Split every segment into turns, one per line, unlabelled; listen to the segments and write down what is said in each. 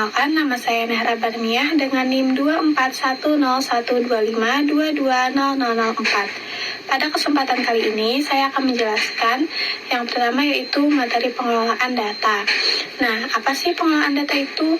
Perkenalkan, nama saya Nahra Barniah dengan NIM 2410125220004. Pada kesempatan kali ini, saya akan menjelaskan yang pertama yaitu materi pengelolaan data. Nah, apa sih pengelolaan data itu?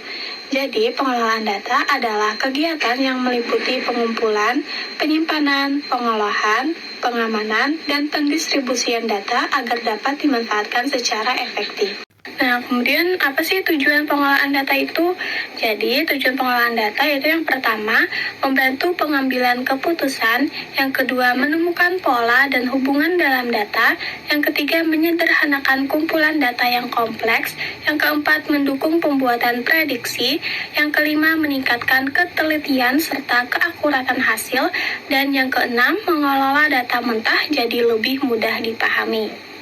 Jadi, pengelolaan data adalah kegiatan yang meliputi pengumpulan, penyimpanan, pengolahan, pengamanan, dan pendistribusian data agar dapat dimanfaatkan secara efektif. Nah, kemudian apa sih tujuan pengelolaan data itu? Jadi, tujuan pengelolaan data yaitu yang pertama, membantu pengambilan keputusan, yang kedua, menemukan pola dan hubungan dalam data, yang ketiga, menyederhanakan kumpulan data yang kompleks, yang keempat, mendukung pembuatan prediksi, yang kelima, meningkatkan ketelitian serta keakuratan hasil, dan yang keenam, mengelola data mentah jadi lebih mudah dipahami.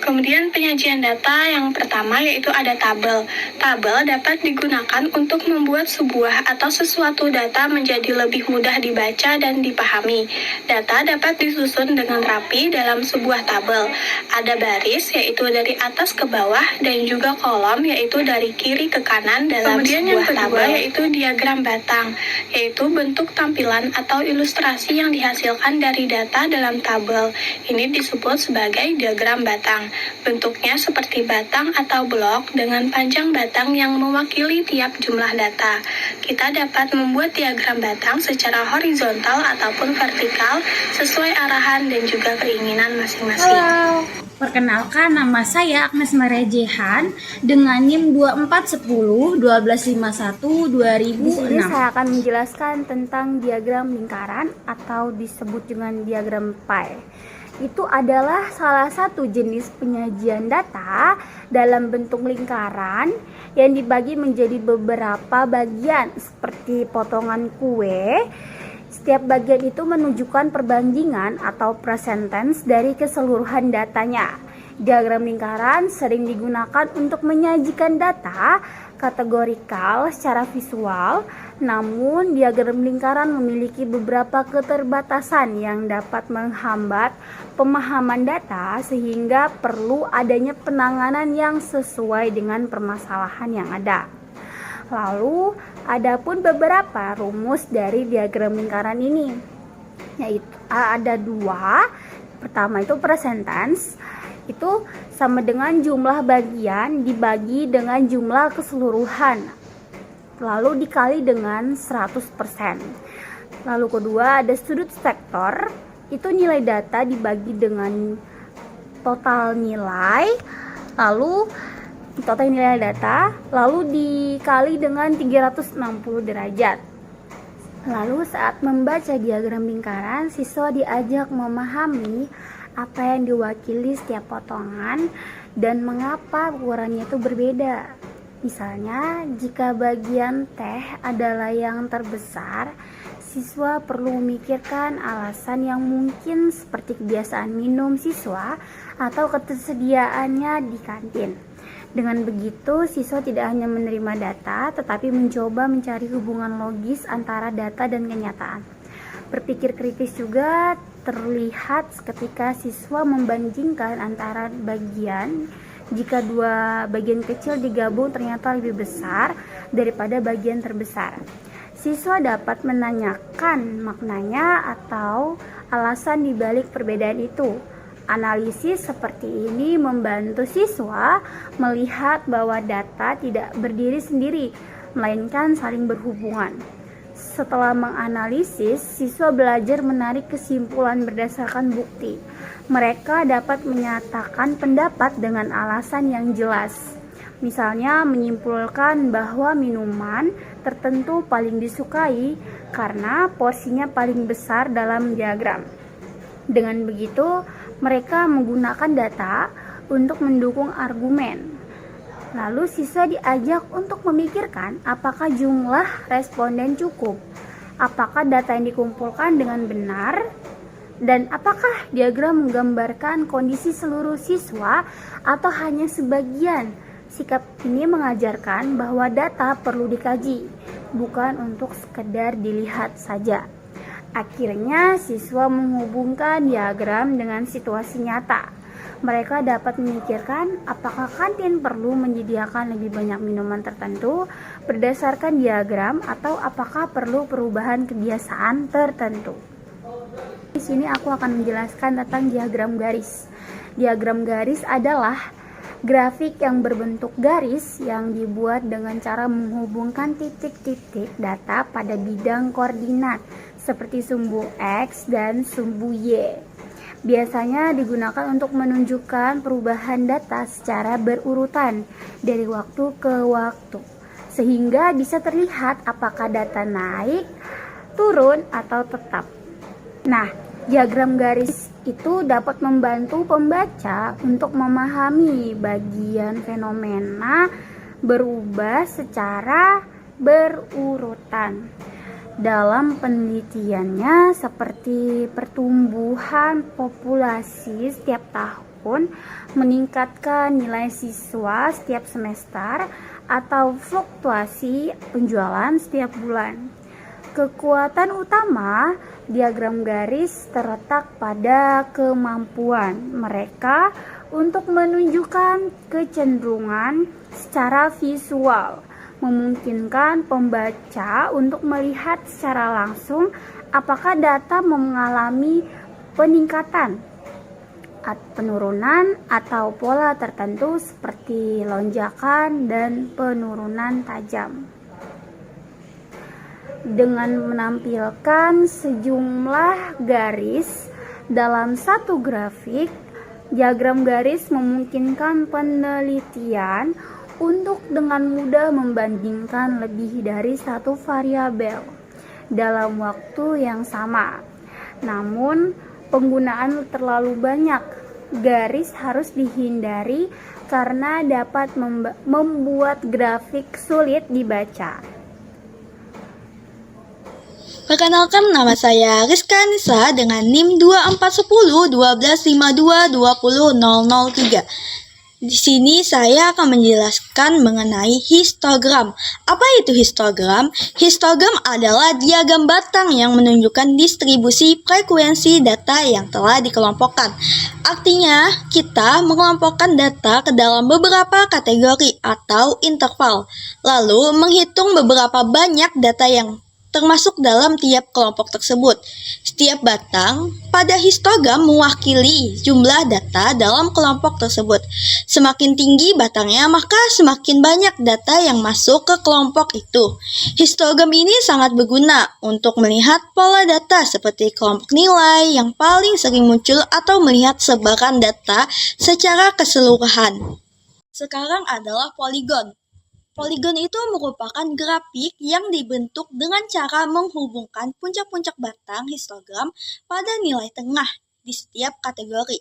Kemudian penyajian data yang pertama yaitu ada tabel. Tabel dapat digunakan untuk membuat sebuah atau sesuatu data menjadi lebih mudah dibaca dan dipahami. Data dapat disusun dengan rapi dalam sebuah tabel. Ada baris yaitu dari atas ke bawah dan juga kolom yaitu dari kiri ke kanan dalam sebuah tabel yaitu diagram batang, yaitu bentuk tampilan atau ilustrasi yang dihasilkan dari data dalam tabel. Ini disebut sebagai diagram batang. Bentuknya seperti batang atau blok dengan panjang batang yang mewakili tiap jumlah data. Kita dapat membuat diagram batang secara horizontal ataupun vertikal sesuai arahan dan juga keinginan masing-masing.
Halo, perkenalkan nama saya Agnes Maria Jehan dengan NIM 2410-1251-2006.
Di sini saya akan menjelaskan tentang diagram lingkaran atau disebut dengan diagram pie. Itu adalah salah satu jenis penyajian data dalam bentuk lingkaran yang dibagi menjadi beberapa bagian seperti potongan kue. Setiap bagian itu menunjukkan perbandingan atau presentence dari keseluruhan datanya. Diagram lingkaran sering digunakan untuk menyajikan data kategorikal secara visual, namun diagram lingkaran memiliki beberapa keterbatasan yang dapat menghambat pemahaman data sehingga perlu adanya penanganan yang sesuai dengan permasalahan yang ada. Lalu, adapun beberapa rumus dari diagram lingkaran ini, yaitu ada dua. Pertama itu presentence, itu sama dengan jumlah bagian dibagi dengan jumlah keseluruhan, lalu dikali dengan 100%. Lalu kedua ada sudut vektor, itu nilai data dibagi dengan total nilai, lalu total nilai data lalu dikali dengan 360 derajat. Lalu saat membaca diagram lingkaran, siswa diajak memahami apa yang diwakili setiap potongan dan mengapa ukurannya itu berbeda. Misalnya, jika bagian teh adalah yang terbesar, siswa perlu memikirkan alasan yang mungkin seperti kebiasaan minum siswa atau ketersediaannya di kantin. Dengan begitu, siswa tidak hanya menerima data, tetapi mencoba mencari hubungan logis antara data dan kenyataan. Berpikir kritis juga terlihat ketika siswa membandingkan antara bagian. Jika dua bagian kecil digabung ternyata lebih besar daripada bagian terbesar. Siswa dapat menanyakan maknanya atau alasan dibalik perbedaan itu. Analisis seperti ini membantu siswa melihat bahwa data tidak berdiri sendiri, melainkan saling berhubungan. Setelah menganalisis, siswa belajar menarik kesimpulan berdasarkan bukti. Mereka dapat menyatakan pendapat dengan alasan yang jelas. Misalnya menyimpulkan bahwa minuman tertentu paling disukai karena porsinya paling besar dalam diagram. Dengan begitu, mereka menggunakan data untuk mendukung argumen. Lalu siswa diajak untuk memikirkan apakah jumlah responden cukup, apakah data yang dikumpulkan dengan benar, dan apakah diagram menggambarkan kondisi seluruh siswa atau hanya sebagian. Sikap ini mengajarkan bahwa data perlu dikaji, bukan untuk sekedar dilihat saja. Akhirnya siswa menghubungkan diagram dengan situasi nyata. Mereka dapat memikirkan apakah kantin perlu menyediakan lebih banyak minuman tertentu berdasarkan diagram atau apakah perlu perubahan kebiasaan tertentu. Di sini aku akan menjelaskan tentang diagram garis. Diagram garis adalah grafik yang berbentuk garis yang dibuat dengan cara menghubungkan titik-titik data pada bidang koordinat seperti sumbu X dan sumbu Y. Biasanya digunakan untuk menunjukkan perubahan data secara berurutan dari waktu ke waktu, sehingga bisa terlihat apakah data naik, turun, atau tetap. Nah, diagram garis itu dapat membantu pembaca untuk memahami bagian fenomena berubah secara berurutan. Dalam penelitiannya seperti pertumbuhan populasi setiap tahun, meningkatkan nilai siswa setiap semester, atau fluktuasi penjualan setiap bulan. Kekuatan utama diagram garis terletak pada kemampuan mereka untuk menunjukkan kecenderungan secara visual, memungkinkan pembaca untuk melihat secara langsung apakah data mengalami peningkatan, penurunan, atau pola tertentu seperti lonjakan dan penurunan tajam. Dengan menampilkan sejumlah garis dalam satu grafik, diagram garis memungkinkan penelitian untuk dengan mudah membandingkan lebih dari satu variabel dalam waktu yang sama. Namun, penggunaan terlalu banyak garis harus dihindari karena dapat membuat grafik sulit dibaca.
Perkenalkan, nama saya Rizka Nisa dengan NIM 2410-1252-20003. Di sini saya akan menjelaskan mengenai histogram. Apa itu histogram? Histogram adalah diagram batang yang menunjukkan distribusi frekuensi data yang telah dikelompokkan. Artinya, kita mengelompokkan data ke dalam beberapa kategori atau interval, lalu menghitung beberapa banyak data yang termasuk dalam tiap kelompok tersebut. Setiap batang pada histogram mewakili jumlah data dalam kelompok tersebut. Semakin tinggi batangnya, maka semakin banyak data yang masuk ke kelompok itu. Histogram ini sangat berguna untuk melihat pola data seperti kelompok nilai yang paling sering muncul atau melihat sebaran data secara keseluruhan. Sekarang adalah poligon. Poligon itu merupakan grafik yang dibentuk dengan cara menghubungkan puncak-puncak batang histogram pada nilai tengah di setiap kategori.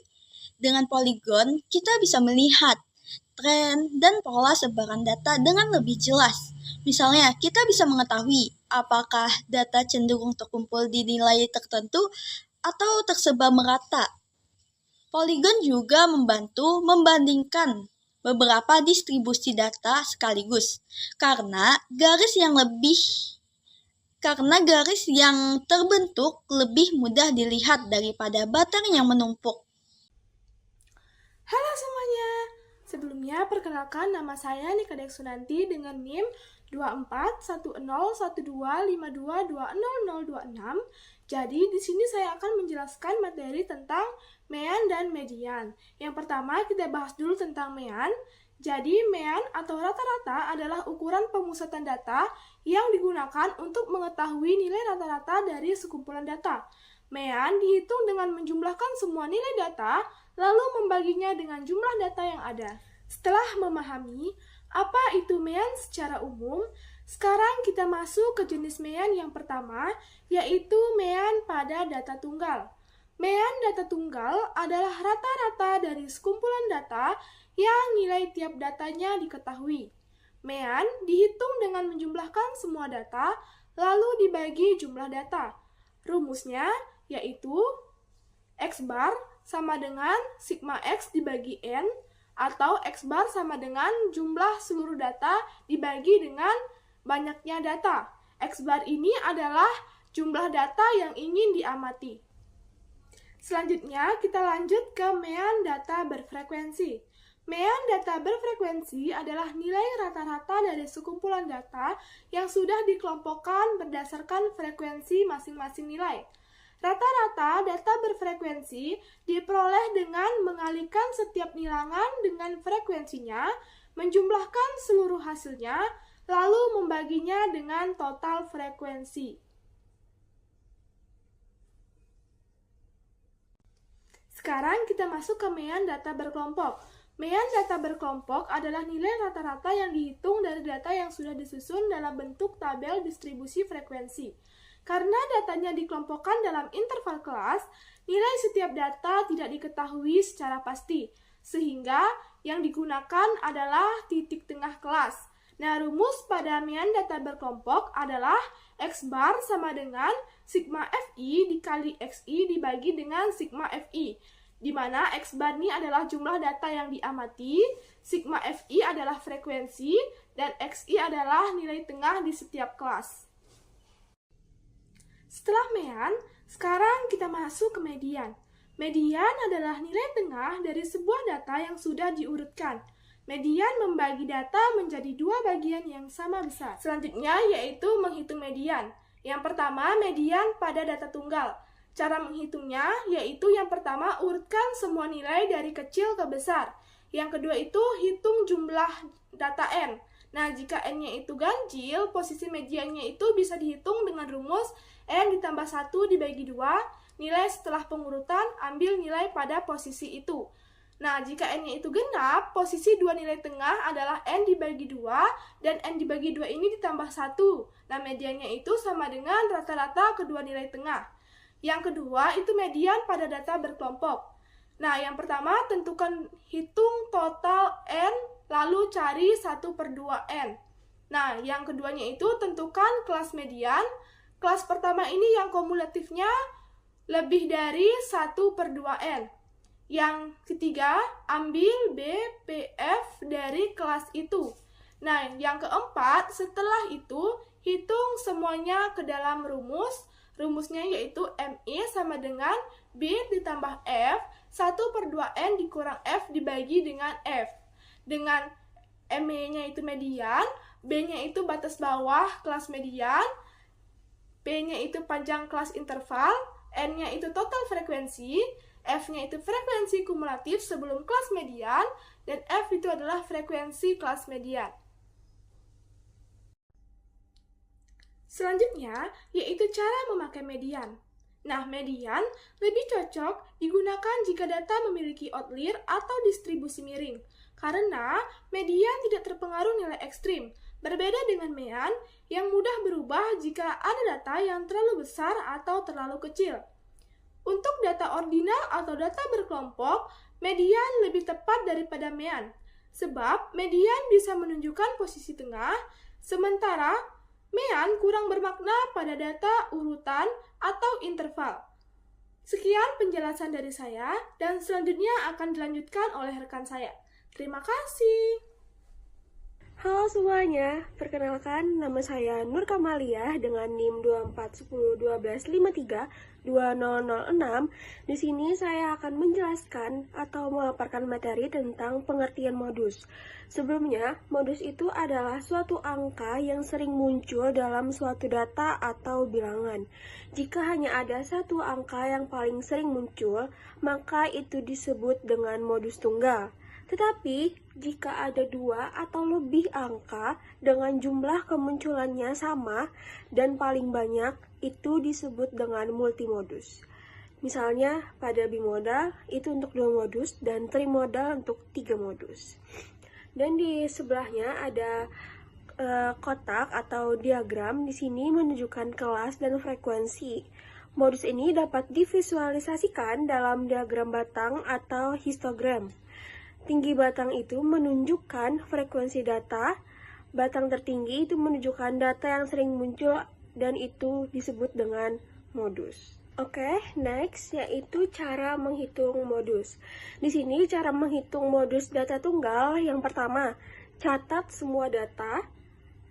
Dengan poligon, kita bisa melihat tren dan pola sebaran data dengan lebih jelas. Misalnya, kita bisa mengetahui apakah data cenderung terkumpul di nilai tertentu atau tersebar merata. Poligon juga membantu membandingkan beberapa distribusi data sekaligus, karena garis yang terbentuk lebih mudah dilihat daripada batang yang menumpuk.
Halo semuanya, sebelumnya perkenalkan nama saya Nika Deksunanti dengan NIM 24101252200026. Jadi di sini saya akan menjelaskan materi tentang mean dan median. Yang pertama kita bahas dulu tentang mean. Jadi mean atau rata-rata adalah ukuran pemusatan data yang digunakan untuk mengetahui nilai rata-rata dari sekumpulan data. Mean dihitung dengan menjumlahkan semua nilai data lalu membaginya dengan jumlah data yang ada. Setelah memahami apa itu mean secara umum, sekarang kita masuk ke jenis mean yang pertama, yaitu mean pada data tunggal. Mean data tunggal adalah rata-rata dari sekumpulan data yang nilai tiap datanya diketahui. Mean dihitung dengan menjumlahkan semua data, lalu dibagi jumlah data. Rumusnya yaitu X bar sama dengan sigma X dibagi N, atau X bar sama dengan jumlah seluruh data dibagi dengan banyaknya data. X bar ini adalah jumlah data yang ingin diamati. Selanjutnya, kita lanjut ke mean data berfrekuensi. Mean data berfrekuensi adalah nilai rata-rata dari sekumpulan data yang sudah dikelompokkan berdasarkan frekuensi masing-masing nilai. Rata-rata data berfrekuensi diperoleh dengan mengalikan setiap bilangan dengan frekuensinya, menjumlahkan seluruh hasilnya, lalu membaginya dengan total frekuensi. Sekarang kita masuk ke mean data berkelompok. Mean data berkelompok adalah nilai rata-rata yang dihitung dari data yang sudah disusun dalam bentuk tabel distribusi frekuensi. Karena datanya dikelompokkan dalam interval kelas, nilai setiap data tidak diketahui secara pasti, sehingga yang digunakan adalah titik tengah kelas. Nah, rumus pada mean data berkelompok adalah X bar sama dengan sigma Fi dikali Xi dibagi dengan sigma Fi, di mana X bar ini adalah jumlah data yang diamati, sigma Fi adalah frekuensi, dan Xi adalah nilai tengah di setiap kelas. Setelah mean, sekarang kita masuk ke median. Median adalah nilai tengah dari sebuah data yang sudah diurutkan. Median membagi data menjadi dua bagian yang sama besar. Selanjutnya yaitu menghitung median. Yang pertama, median pada data tunggal. Cara menghitungnya yaitu yang pertama urutkan semua nilai dari kecil ke besar. Yang kedua itu hitung jumlah data n. Nah, jika n-nya itu ganjil, posisi mediannya itu bisa dihitung dengan rumus n ditambah 1 dibagi 2, nilai setelah pengurutan ambil nilai pada posisi itu. Nah, jika n-nya itu genap, posisi dua nilai tengah adalah n dibagi 2, dan n dibagi 2 ini ditambah 1. Nah, mediannya itu sama dengan rata-rata kedua nilai tengah. Yang kedua, itu median pada data berkelompok. Nah, yang pertama, tentukan hitung total n, lalu cari 1/2n. Nah, yang keduanya itu tentukan kelas median. Kelas pertama ini yang kumulatifnya lebih dari 1/2n. Yang ketiga, ambil BPF dari kelas itu. Nah, yang keempat, setelah itu, hitung semuanya ke dalam rumus. Rumusnya yaitu MI sama dengan B ditambah F, 1/2N dikurang F dibagi dengan F. Dengan MI-nya itu median, B-nya itu batas bawah kelas median, P-nya itu panjang kelas interval, N-nya itu total frekuensi, F-nya itu frekuensi kumulatif sebelum kelas median, dan F itu adalah frekuensi kelas median. Selanjutnya, yaitu cara memakai median. Nah, median lebih cocok digunakan jika data memiliki outlier atau distribusi miring, karena median tidak terpengaruh nilai ekstrim, berbeda dengan mean yang mudah berubah jika ada data yang terlalu besar atau terlalu kecil. Untuk data ordinal atau data berkelompok, median lebih tepat daripada mean, sebab median bisa menunjukkan posisi tengah, sementara mean kurang bermakna pada data urutan atau interval. Sekian penjelasan dari saya, dan selanjutnya akan dilanjutkan oleh rekan saya. Terima kasih.
Halo semuanya, perkenalkan nama saya Nur Kamaliah dengan NIM 241012532006. Di sini saya akan menjelaskan atau memaparkan materi tentang pengertian modus. Sebelumnya, modus itu adalah suatu angka yang sering muncul dalam suatu data atau bilangan. Jika hanya ada satu angka yang paling sering muncul, maka itu disebut dengan modus tunggal. Tetapi, jika ada dua atau lebih angka dengan jumlah kemunculannya sama dan paling banyak, itu disebut dengan multimodus. Misalnya, pada bimodal itu untuk 2 modus dan trimodal untuk 3 modus. Dan di sebelahnya ada kotak atau diagram. Di sini menunjukkan kelas dan frekuensi. Modus ini dapat divisualisasikan dalam diagram batang atau histogram. Tinggi batang itu menunjukkan frekuensi data, batang tertinggi itu menunjukkan data yang sering muncul dan itu disebut dengan modus. Oke, next yaitu cara menghitung modus. Di sini cara menghitung modus data tunggal yang pertama, catat semua data.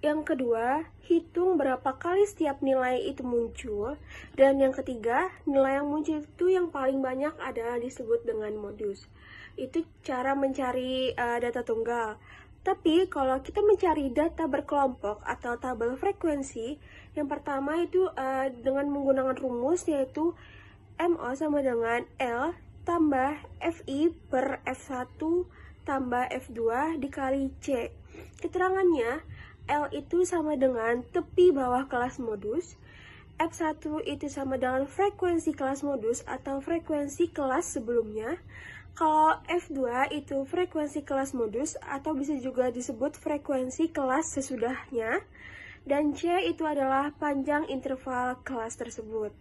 Yang kedua, hitung berapa kali setiap nilai itu muncul. Dan yang ketiga, nilai yang muncul itu yang paling banyak adalah disebut dengan modus. Itu cara mencari data tunggal. Tapi kalau kita mencari data berkelompok atau tabel frekuensi, yang pertama itu dengan menggunakan rumus yaitu MO sama dengan L tambah FI per F1 tambah F2 dikali C. Keterangannya, L itu sama dengan tepi bawah kelas modus, F1 itu sama dengan frekuensi kelas modus atau frekuensi kelas sebelumnya. Kalau F2 itu frekuensi kelas modus atau bisa juga disebut frekuensi kelas sesudahnya. Dan C itu adalah panjang interval kelas tersebut.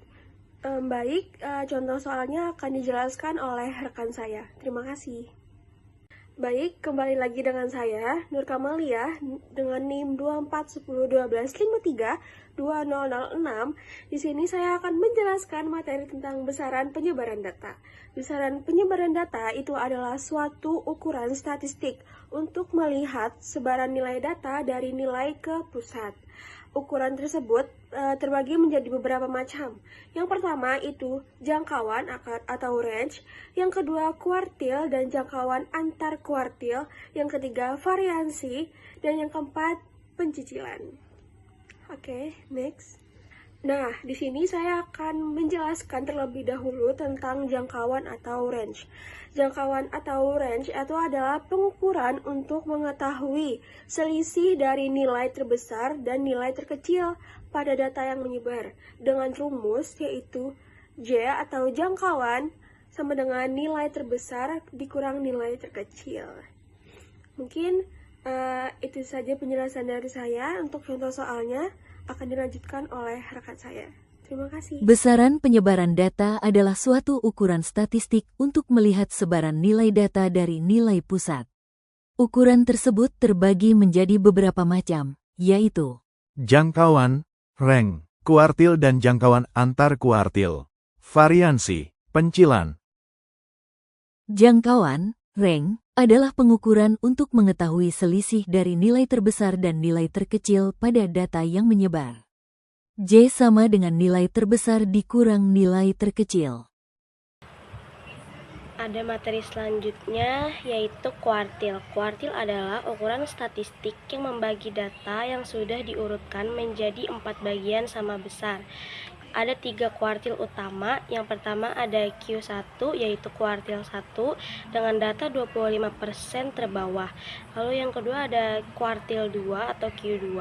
Baik, contoh soalnya akan dijelaskan oleh rekan saya. Terima kasih. Baik, kembali lagi dengan saya, Nur Kamalia, dengan NIM 241012532006. Di sini saya akan menjelaskan materi tentang besaran penyebaran data. Besaran penyebaran data itu adalah suatu ukuran statistik untuk melihat sebaran nilai data dari nilai ke pusat. Ukuran tersebut terbagi menjadi beberapa macam. Yang pertama itu jangkauan atau range, yang kedua kuartil dan jangkauan antar kuartil, yang ketiga variansi, dan yang keempat pencicilan. Oke, next. Nah, di sini saya akan menjelaskan terlebih dahulu tentang jangkauan atau range. Jangkauan atau range itu adalah pengukuran untuk mengetahui selisih dari nilai terbesar dan nilai terkecil pada data yang menyebar dengan rumus yaitu J atau jangkauan sama dengan nilai terbesar dikurang nilai terkecil. Mungkin itu saja penjelasan dari saya. Untuk contoh soalnya akan dilanjutkan oleh rekan saya. Terima kasih.
Besaran penyebaran data adalah suatu ukuran statistik untuk melihat sebaran nilai data dari nilai pusat. Ukuran tersebut terbagi menjadi beberapa macam, yaitu
jangkauan, range, kuartil dan jangkauan antar kuartil, variansi, pencilan.
Jangkauan, range, adalah pengukuran untuk mengetahui selisih dari nilai terbesar dan nilai terkecil pada data yang menyebar. J sama dengan nilai terbesar dikurang nilai terkecil.
Ada materi selanjutnya yaitu kuartil. Kuartil adalah ukuran statistik yang membagi data yang sudah diurutkan menjadi 4 bagian sama besar. Ada 3 kuartil utama. Yang pertama ada Q1 yaitu kuartil 1 dengan data 25% terbawah. Lalu yang kedua ada kuartil 2 atau Q2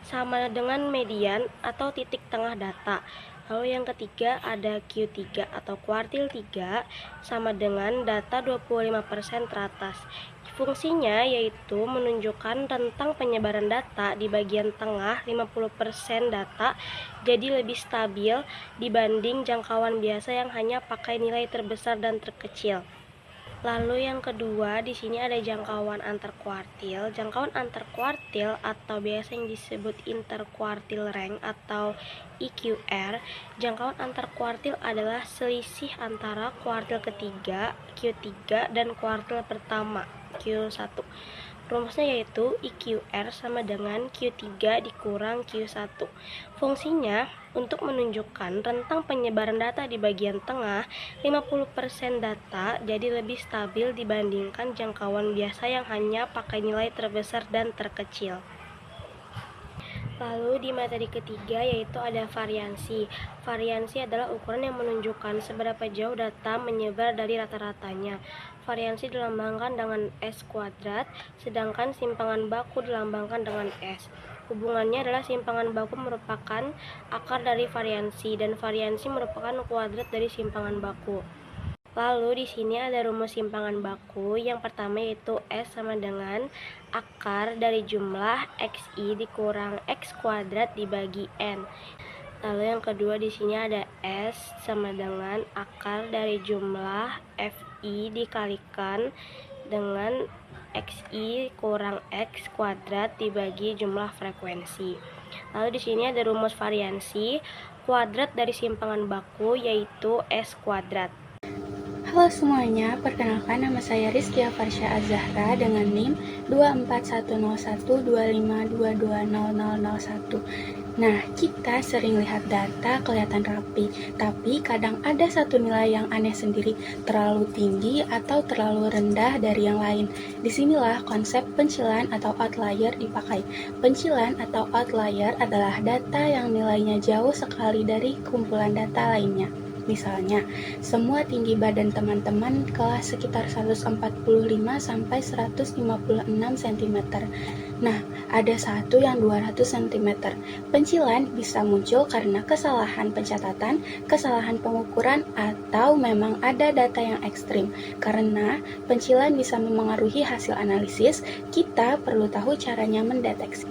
sama dengan median atau titik tengah data. Lalu yang ketiga ada Q3 atau kuartil 3 sama dengan data 25% teratas. Fungsinya yaitu menunjukkan tentang penyebaran data di bagian tengah 50% data jadi lebih stabil dibanding jangkauan biasa yang hanya pakai nilai terbesar dan terkecil. Lalu yang kedua di sini ada jangkauan antar kuartil. Jangkauan antar kuartil atau biasa yang disebut interkuartil range atau IQR. Jangkauan antar kuartil adalah selisih antara kuartil ketiga Q3 dan kuartil pertama Q1. Rumusnya yaitu IQR sama dengan Q3 dikurang Q1. Fungsinya untuk menunjukkan rentang penyebaran data di bagian tengah 50% data jadi lebih stabil dibandingkan jangkauan biasa yang hanya pakai nilai terbesar dan terkecil. Lalu di materi ketiga yaitu ada variansi. Variansi adalah ukuran yang menunjukkan seberapa jauh data menyebar dari rata-ratanya. Variansi dilambangkan dengan S kuadrat, sedangkan simpangan baku dilambangkan dengan S. Hubungannya adalah simpangan baku merupakan akar dari variansi dan variansi merupakan kuadrat dari simpangan baku. Lalu di sini ada rumus simpangan baku. Yang pertama yaitu S sama dengan akar dari jumlah XI dikurang X kuadrat dibagi N. Lalu yang kedua di sini ada S sama dengan akar dari jumlah FI dikalikan dengan XI kurang X kuadrat dibagi jumlah frekuensi. Lalu di sini ada rumus variansi. Kuadrat dari simpangan baku yaitu S kuadrat.
Halo semuanya, perkenalkan nama saya Rizkia Farsha Az-Zahra dengan NIM 2410125220001. Nah, kita sering lihat data kelihatan rapi, tapi kadang ada satu nilai yang aneh sendiri, terlalu tinggi atau terlalu rendah dari yang lain. Disinilah konsep pencilan atau outlier dipakai. Pencilan atau outlier adalah data yang nilainya jauh sekali dari kumpulan data lainnya. Misalnya, semua tinggi badan teman-teman kelas sekitar 145 sampai 156 cm. Nah, ada satu yang 200 cm. Pencilan bisa muncul karena kesalahan pencatatan, kesalahan pengukuran, atau memang ada data yang ekstrim. Karena pencilan bisa memengaruhi hasil analisis, kita perlu tahu caranya mendeteksi.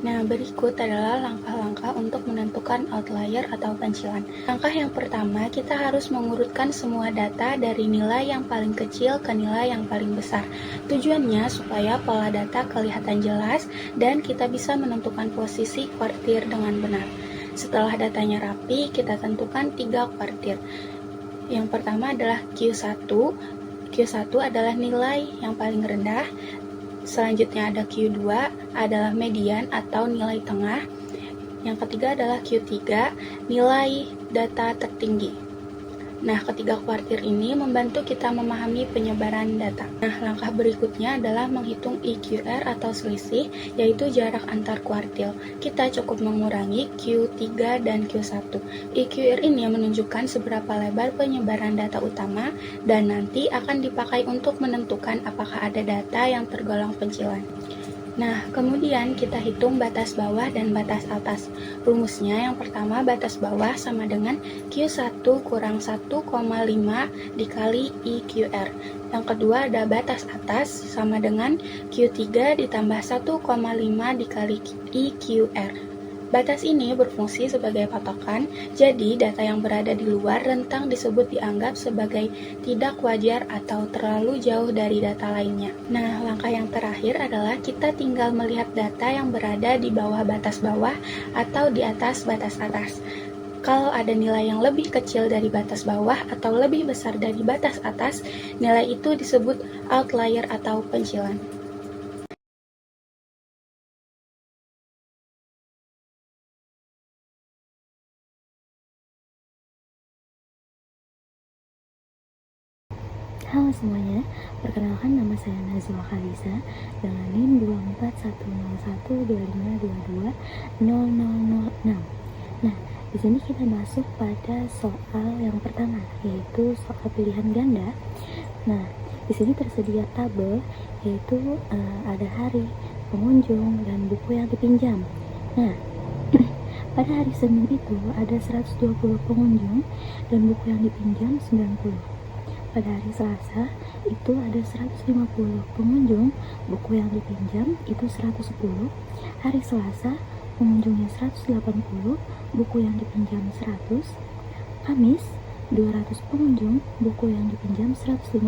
Nah, berikut adalah langkah-langkah untuk menentukan outlier atau pencilan. Langkah yang pertama, kita harus mengurutkan semua data dari nilai yang paling kecil ke nilai yang paling besar. Tujuannya supaya pola data kelihatan jelas dan kita bisa menentukan posisi kuartil dengan benar. Setelah datanya rapi, kita tentukan 3 kuartil. Yang pertama adalah Q1. Q1 adalah nilai yang paling rendah. Selanjutnya ada Q2 adalah median atau nilai tengah. Yang ketiga adalah Q3, nilai data tertinggi. Nah, ketiga kuartil ini membantu kita memahami penyebaran data. Nah, langkah berikutnya adalah menghitung EQR atau selisih, yaitu jarak antar kuartil. Kita cukup mengurangi Q3 dan Q1. EQR ini menunjukkan seberapa lebar penyebaran data utama dan nanti akan dipakai untuk menentukan apakah ada data yang tergolong pencilan. Nah, kemudian kita hitung batas bawah dan batas atas. Rumusnya yang pertama, batas bawah sama dengan Q1 kurang 1,5 dikali EQR. Yang kedua ada batas atas sama dengan Q3 ditambah 1,5 dikali EQR. Batas ini berfungsi sebagai patokan, jadi data yang berada di luar rentang disebut dianggap sebagai tidak wajar atau terlalu jauh dari data lainnya. Nah, langkah yang terakhir adalah kita tinggal melihat data yang berada di bawah batas bawah atau di atas batas atas. Kalau ada nilai yang lebih kecil dari batas bawah atau lebih besar dari batas atas, nilai itu disebut outlier atau pencilan.
Halo semuanya, perkenalkan nama saya Nazwa Kalisa dengan NIM 2410125220006. Nah, di sini kita masuk pada soal yang pertama, yaitu soal pilihan ganda. Nah, di sini tersedia tabel, yaitu ada hari, pengunjung, dan buku yang dipinjam. Nah, pada hari Senin itu ada 120 pengunjung dan buku yang dipinjam 90. Pada hari Selasa itu ada 150 pengunjung, buku yang dipinjam itu 110. Hari Selasa pengunjungnya 180, buku yang dipinjam 100. Kamis 200 pengunjung, buku yang dipinjam 150.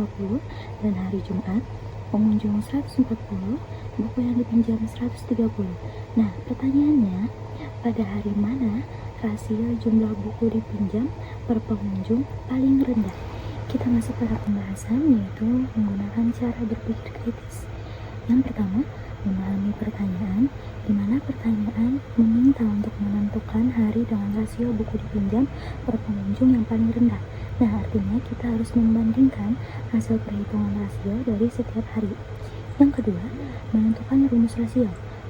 Dan hari Jumat pengunjung 140, buku yang dipinjam 130. Nah, pertanyaannya, pada hari mana rasio jumlah buku dipinjam per pengunjung paling rendah? Kita masuk pada pembahasan, yaitu menggunakan cara berpikir kritis. Yang pertama, memahami pertanyaan, di mana pertanyaan meminta untuk menentukan hari dengan rasio buku dipinjam per pengunjung yang paling rendah. Nah, artinya kita harus membandingkan hasil perhitungan rasio dari setiap hari. Yang kedua, menentukan rumus rasio.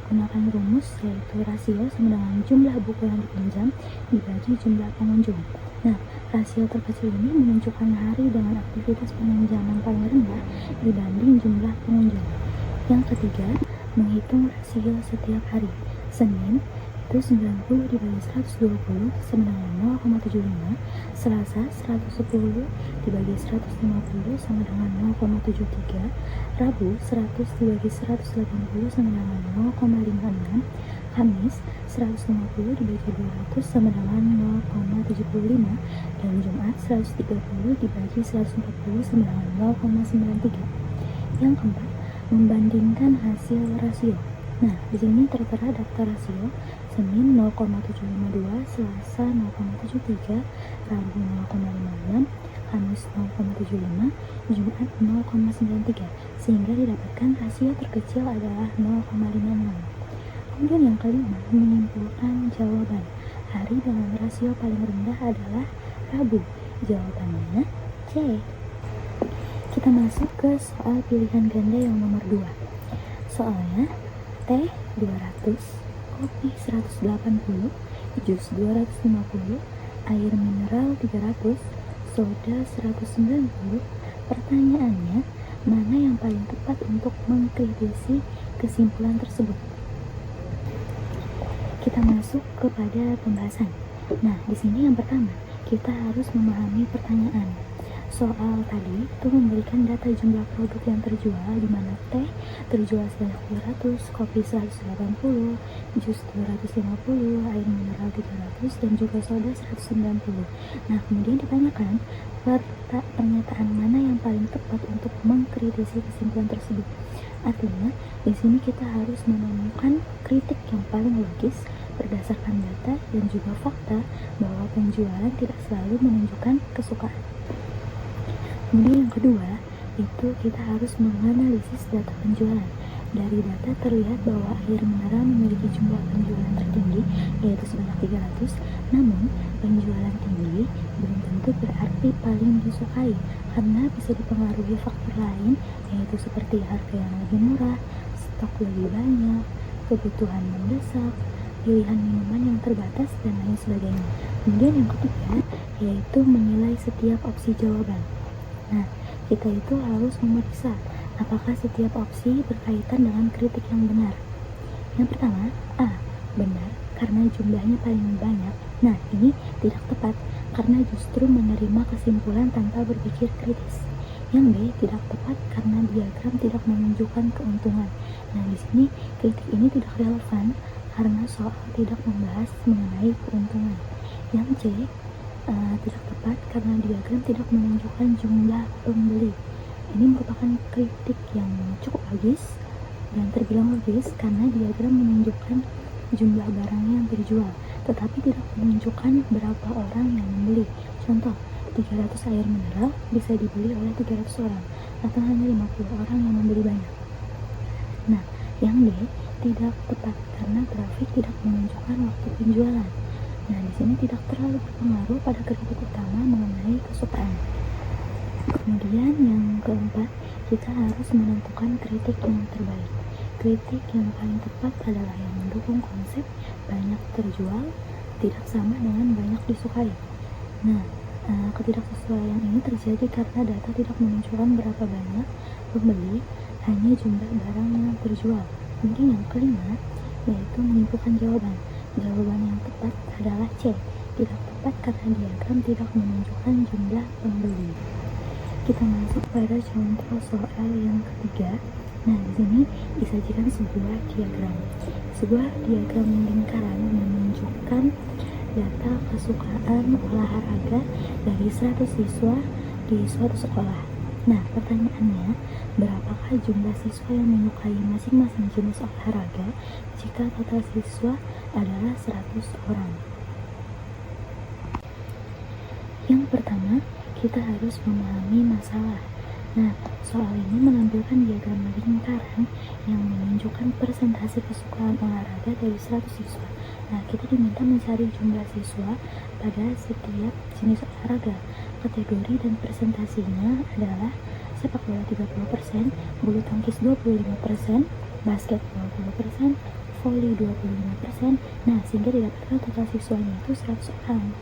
Gunakan rumus, yaitu rasio sama dengan jumlah buku yang dipinjam dibagi jumlah pengunjung. Nah, rasio terkecil ini menunjukkan hari dengan aktivitas peminjaman paling rendah dibanding jumlah pengunjung. Yang ketiga, menghitung rasio setiap hari. Senin itu 90 dibagi 120 sama dengan 0,75. Selasa 110 dibagi 150 sama dengan 0,73. Rabu 100 dibagi 180 sama dengan 0,56. Kamis 150 dibagi 200 sama dengan 0,75. Dan Jumat 130 dibagi 140 sama dengan 0,93. Yang keempat, membandingkan hasil rasio. Nah, di sini tertera daftar rasio Senin 0,752, Selasa 0,73, Rabu 0,56, Kamis 0,75, Jumat 0,93, sehingga didapatkan rasio terkecil adalah 0,56. Kemudian yang kelima, menyimpulkan jawaban. Hari dengan rasio paling rendah adalah Rabu. Jawabannya C. Kita masuk ke soal pilihan ganda yang nomor 2. Soalnya teh 200, kopi 180, jus 250, air mineral 300, soda 190. Pertanyaannya, mana yang paling tepat untuk mengkritisi kesimpulan tersebut? Kita masuk kepada pembahasan. Nah, di sini yang pertama, kita harus memahami pertanyaan. Soal tadi itu memberikan data jumlah produk yang terjual, di mana teh terjual sebanyak 200, kopi 180, jus 250, air mineral 300, dan juga soda 190. Nah, kemudian ditanyakan pernyataan mana yang paling tepat untuk mengkritisi kesimpulan tersebut. Artinya, di sini kita harus menemukan kritik yang paling logis berdasarkan data dan juga fakta bahwa penjualan tidak selalu menunjukkan kesukaan. Kemudian yang kedua, itu kita harus menganalisis data penjualan. Dari data terlihat bahwa air mineral memiliki jumlah penjualan tertinggi, yaitu sebanyak 300, namun penjualan tinggi belum tentu berarti paling disukai, karena bisa dipengaruhi faktor lain, yaitu seperti harga yang lebih murah, stok lebih banyak, kebutuhan mendesak, pilihan minuman yang terbatas, dan lain sebagainya. Kemudian yang ketiga, yaitu menilai setiap opsi jawaban. Nah, kita itu harus memeriksa apakah setiap opsi berkaitan dengan kritik yang benar. Yang pertama, A. Benar karena jumlahnya paling banyak. Nah, ini tidak tepat karena justru menerima kesimpulan tanpa berpikir kritis. Yang B. Tidak tepat karena diagram tidak menunjukkan keuntungan. Nah, di sini kritik ini tidak relevan karena soal tidak membahas mengenai keuntungan. Yang C. Tidak tepat karena diagram tidak menunjukkan jumlah pembeli. Ini merupakan kritik yang cukup logis dan terbilang logis karena diagram menunjukkan jumlah barangnya yang terjual, tetapi tidak menunjukkan berapa orang yang membeli. Contoh, 300 air mineral bisa dibeli oleh 300 orang, atau hanya 50 orang yang membeli banyak. Nah, yang D tidak tepat karena grafik tidak menunjukkan waktu penjualan. Nah, di sini tidak terlalu berpengaruh pada kritik utama mengenai kesukaan. Kemudian yang keempat, kita harus menentukan kritik yang terbaik. Kritik yang paling tepat adalah yang mendukung konsep banyak terjual tidak sama dengan banyak disukai. Nah, ketidaksesuaian ini terjadi karena data tidak menunjukkan berapa banyak pembeli, hanya jumlah barang yang terjual. Kemudian yang kelima, yaitu menyimpulkan jawaban. Jawaban yang tepat adalah C. Tidak tepat karena diagram tidak menunjukkan jumlah pembeli. Kita masuk pada contoh soal yang ketiga. Nah, di sini disajikan sebuah diagram. Sebuah diagram lingkaran menunjukkan data kesukaan olahraga dari 100 siswa di suatu sekolah. Nah, pertanyaannya, berapakah jumlah siswa yang menyukai masing-masing jenis olahraga jika total siswa adalah 100 orang? Yang pertama, kita harus memahami masalah. Nah, soal ini menampilkan diagram lingkaran yang menunjukkan persentase kesukaan olahraga dari 100 siswa. Nah, kita diminta mencari jumlah siswa pada setiap jenis olahraga. Kategori dan presentasinya adalah sepak bola 30%, bulu tangkis 25%, basket 20%, voli 25%. Nah, sehingga didapatkan total siswanya itu 100 orang.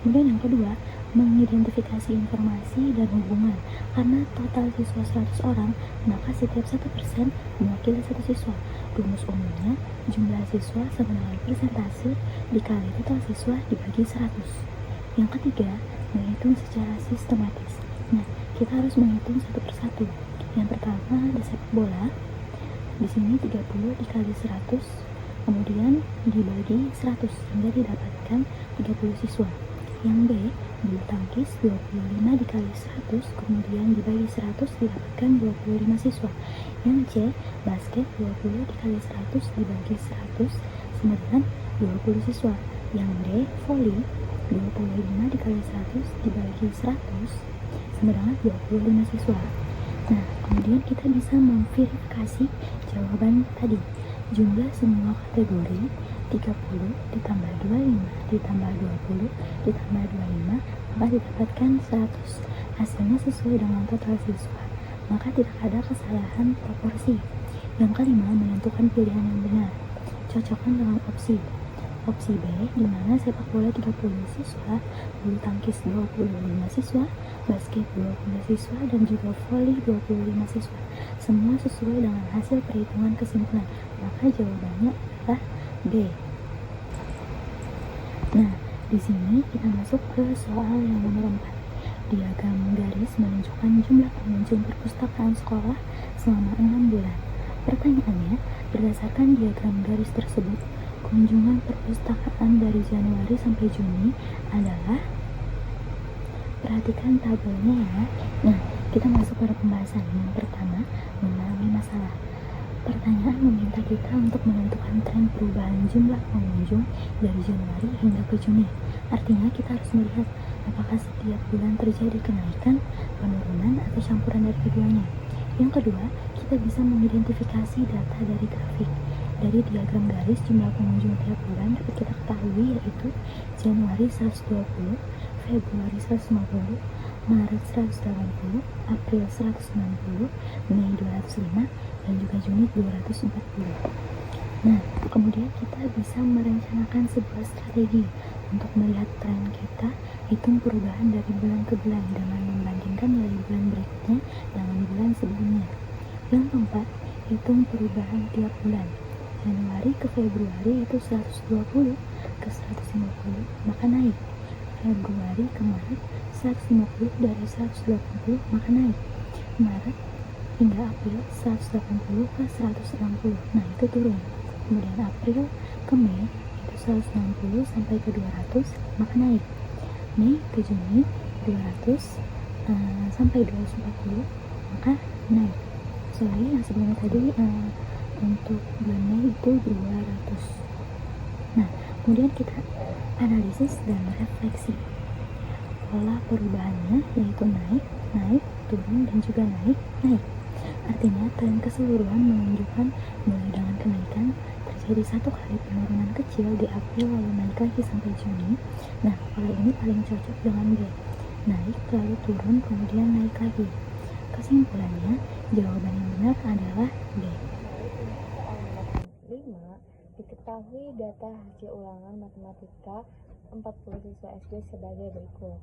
Kemudian yang kedua, mengidentifikasi informasi dan hubungan. Karena total siswa 100 orang, maka setiap 1% mewakili satu siswa. Rumus umumnya, jumlah siswa sama dengan persentase dikali total siswa dibagi 100. Yang ketiga, menghitung secara sistematis. Nah, kita harus menghitung satu persatu. Yang pertama ada sepak bola. Di sini 30 dikali 100, kemudian dibagi 100 sehingga didapatkan 30 siswa. Yang B, Bulu tangkis 25 dikali 100, kemudian dibagi 100 didapatkan 25 siswa. Yang C, basket 20 dikali 100 dibagi 100 sama dengan 20 siswa. Yang D, voli 25 dikali 100 dibagi 100 sama dengan 25 siswa. Nah, kemudian kita bisa memverifikasi jawaban tadi. Jumlah semua kategori 30 ditambah 25 ditambah 20 ditambah 25 maka didapatkan 100. Hasilnya sesuai dengan total siswa, maka tidak ada kesalahan proporsi. Yang kelima, menentukan pilihan yang benar. Cocokkan dengan opsi B, di mana sepak bola 30 siswa, bulu tangkis 25 siswa, basket 20 siswa, dan juga voli 25 siswa. Semua sesuai dengan hasil perhitungan kesimpulan, maka jawabannya adalah B. Nah, di sini kita masuk ke soal yang nomor 4. Diagram garis menunjukkan jumlah pengunjung perpustakaan sekolah selama 6 bulan. Pertanyaannya, berdasarkan diagram garis tersebut, kunjungan perpustakaan dari Januari sampai Juni adalah, perhatikan tabelnya ya. Nah, kita masuk pada pembahasan. Yang pertama, memahami masalah. Pertanyaan meminta kita untuk menentukan tren perubahan jumlah pengunjung dari Januari hingga ke Juni. Artinya kita harus melihat apakah setiap bulan terjadi kenaikan, penurunan, atau campuran dari keduanya. Yang kedua, kita bisa mengidentifikasi data dari grafik. Dari diagram garis, jumlah pengunjung tiap bulan dapat kita ketahui yaitu Januari 120, Februari 150, Maret 180, April 190, Mei 205, dan juga Juni 240. Nah, kemudian kita bisa merencanakan sebuah strategi untuk melihat tren kita, hitung perubahan dari bulan ke bulan dengan membandingkan nilai bulan berikutnya dengan bulan sebelumnya. Yang keempat, hitung perubahan tiap bulan. Januari ke Februari itu 120 ke 150, maka naik. Februari ke Maret 150 dari 180, maka naik. Maret hingga April 180 ke 160, nah itu turun. Kemudian April ke Mei itu 160 sampai ke 200, maka naik. Mei ke Juni 200 sampai 240, maka naik. Sorry, yang sebelumnya tadi untuk bulan Mei itu 200. Nah, kemudian kita analisis dan refleksi. Pola perubahannya yaitu naik, naik, turun, dan juga naik, naik. Artinya tren keseluruhan menunjukkan mulai dengan kenaikan, terjadi satu kali penurunan kecil di April lalu naik lagi sampai Juni. Nah, pola ini paling cocok dengan B. Naik lalu turun kemudian naik lagi. Kesimpulannya, jawaban yang benar adalah B.
5. Diketahui data hasil ulangan matematika 40 siswa SD sebagai berikut.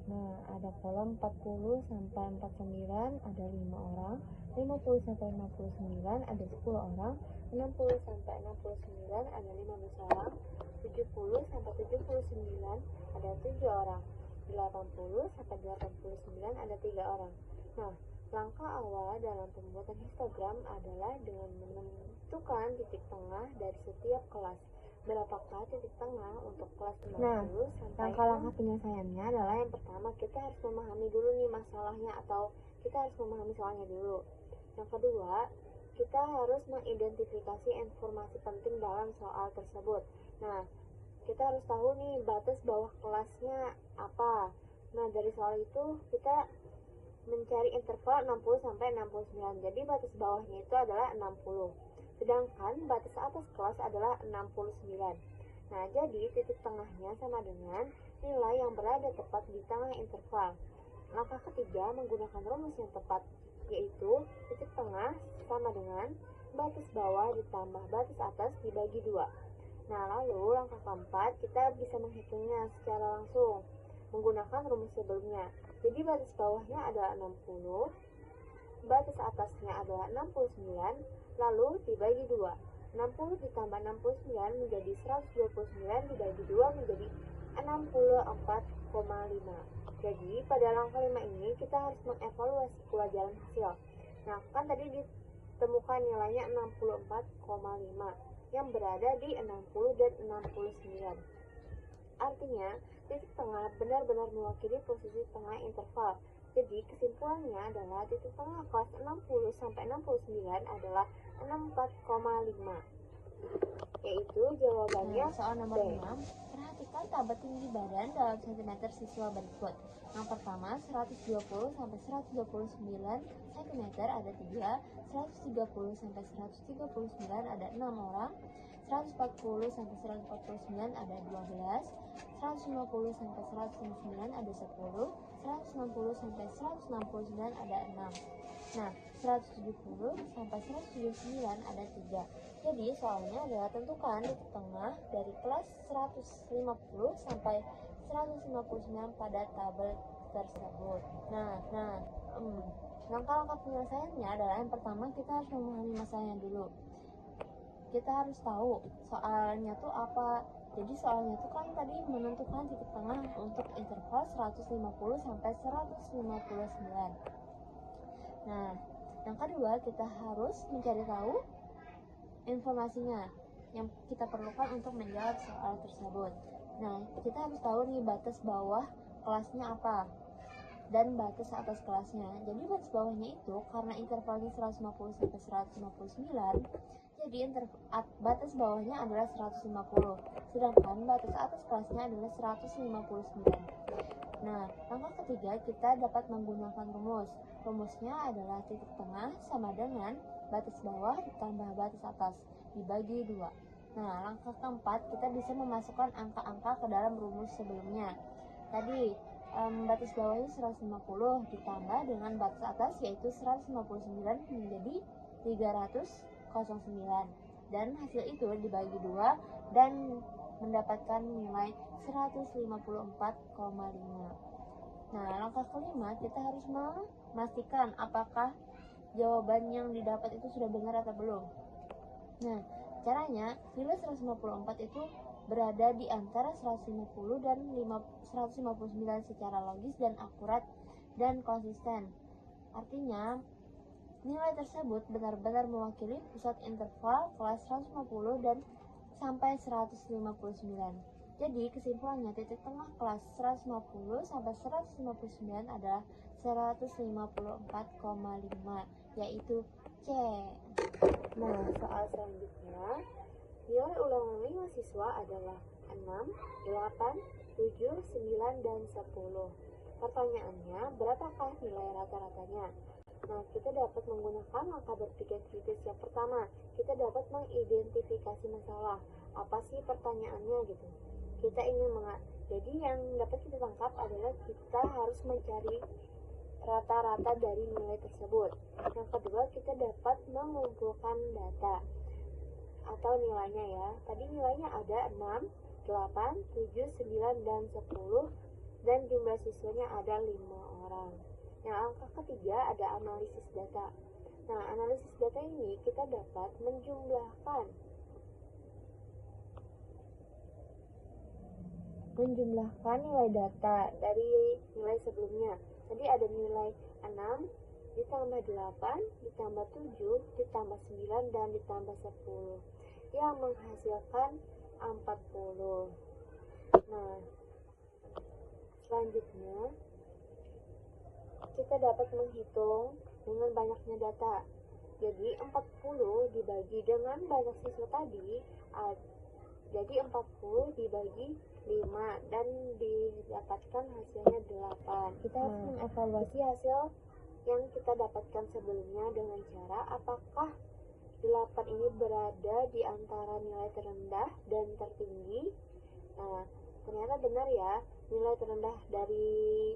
Nah, ada kolom 40 sampai 49 ada 5 orang, 50 sampai 59 ada 10 orang, 60 sampai 69 ada 15 orang, 70 sampai 79 ada 7 orang, 80 sampai 89 ada 3 orang. Nah, langkah awal dalam pembuatan histogram adalah dengan menentukan titik tengah dari setiap kelas. Berapakah titik tengah untuk kelas 50 sampai langkah penyelesaiannya adalah yang pertama kita harus memahami dulu nih masalahnya atau kita harus memahami soalnya dulu. Yang kedua, kita harus mengidentifikasi informasi penting dalam soal tersebut. Nah, kita harus tahu nih batas bawah kelasnya apa. Nah, dari soal itu kita mencari interval 60 sampai 69. Jadi batas bawahnya itu adalah 60. Sedangkan batas atas kelas adalah 69. Nah, jadi titik tengahnya sama dengan nilai yang berada tepat di tengah interval. Langkah ketiga menggunakan rumus yang tepat, yaitu titik tengah sama dengan batas bawah ditambah batas atas dibagi 2. Nah, lalu langkah keempat kita bisa menghitungnya secara langsung menggunakan rumus sebelumnya. Jadi batas bawahnya adalah 60, batas atasnya adalah 69, lalu dibagi 2. 60 ditambah 69 menjadi 129 dibagi 2 menjadi 64,5. Jadi pada langkah 5 ini kita harus mengevaluasi pelajaran hasil. Nah, kan tadi ditemukan nilainya 64,5 yang berada di 60 dan 69. Artinya, titik tengah benar-benar mewakili posisi tengah interval. Jadi, kesimpulannya adalah titik tengah kelas 60 sampai 69 adalah 64,5. Yaitu jawabannya
Soal nomor
B.
6, perhatikan tabel tinggi badan dalam cm siswa berikut. Yang pertama, 120 sampai 129 cm ada 3, 130 sampai 139 ada 6 orang, 140 sampai 149 ada 12, 150 sampai 159 ada 10, 160 sampai 169 ada 6. Nah, 170 sampai 179 ada 3. Jadi soalnya adalah tentukan titik tengah dari kelas 150 sampai 159 pada tabel tersebut. Langkah-langkah penyelesaiannya adalah yang pertama kita harus memahami masalahnya dulu. Kita harus tahu soalnya tuh apa. Jadi soalnya tuh kan tadi menentukan titik tengah untuk interval 150 sampai 159. Nah, yang kedua kita harus mencari tahu informasinya yang kita perlukan untuk menjawab soal tersebut. Nah, kita harus tahu nih batas bawah kelasnya apa dan batas atas kelasnya. Jadi batas bawahnya itu karena intervalnya 150 sampai 159, jadi batas bawahnya adalah 150, sedangkan batas atas kelasnya adalah 159. Nah, langkah ketiga kita dapat menggunakan rumus. Rumusnya adalah titik tengah sama dengan batas bawah ditambah batas atas dibagi 2. Nah, langkah keempat kita bisa memasukkan angka-angka ke dalam rumus sebelumnya. Tadi batas bawahnya 150 ditambah dengan batas atas yaitu 159 menjadi 309. Dan hasil itu dibagi 2 dan mendapatkan nilai 154,5. Nah, langkah kelima kita harus memastikan apakah jawaban yang didapat itu sudah benar atau belum. Nah, caranya nilai 154 itu berada di antara 150 dan 159 secara logis dan akurat dan konsisten. Artinya, nilai tersebut benar-benar mewakili pusat interval kelas 150 dan sampai 159. Jadi, kesimpulannya titik tengah kelas 150 sampai 159 adalah 154,5, yaitu C.
Nah, soal selanjutnya, nilai ulangan 5 siswa adalah 6, 8, 7, 9, dan 10. Pertanyaannya, berapakah nilai rata-ratanya? Nah, kita dapat menggunakan langkah berpikir kritis. Yang pertama, kita dapat mengidentifikasi masalah. Apa sih pertanyaannya gitu? Kita ingin jadi yang dapat kita tangkap adalah kita harus mencari rata-rata dari nilai tersebut. Yang kedua, kita dapat mengumpulkan data atau nilainya ya. Tadi nilainya ada 6, 8, 7, 9, dan 10 dan jumlah siswanya ada 5 orang. Yang angka ketiga ada analisis data. Nah, analisis data ini kita dapat menjumlahkan nilai data dari nilai sebelumnya. Tadi ada nilai 6 ditambah 8 ditambah 7 ditambah 9 dan ditambah 10 yang menghasilkan 40. Nah, selanjutnya kita dapat menghitung dengan banyaknya data. Jadi 40 dibagi dengan banyak siswa tadi, jadi 40 dibagi 5 dan didapatkan hasilnya 8. Kita harus mengevaluasi hasil yang kita dapatkan sebelumnya dengan cara apakah 8 ini berada di antara nilai terendah dan tertinggi. Nah, ternyata benar ya, nilai terendah dari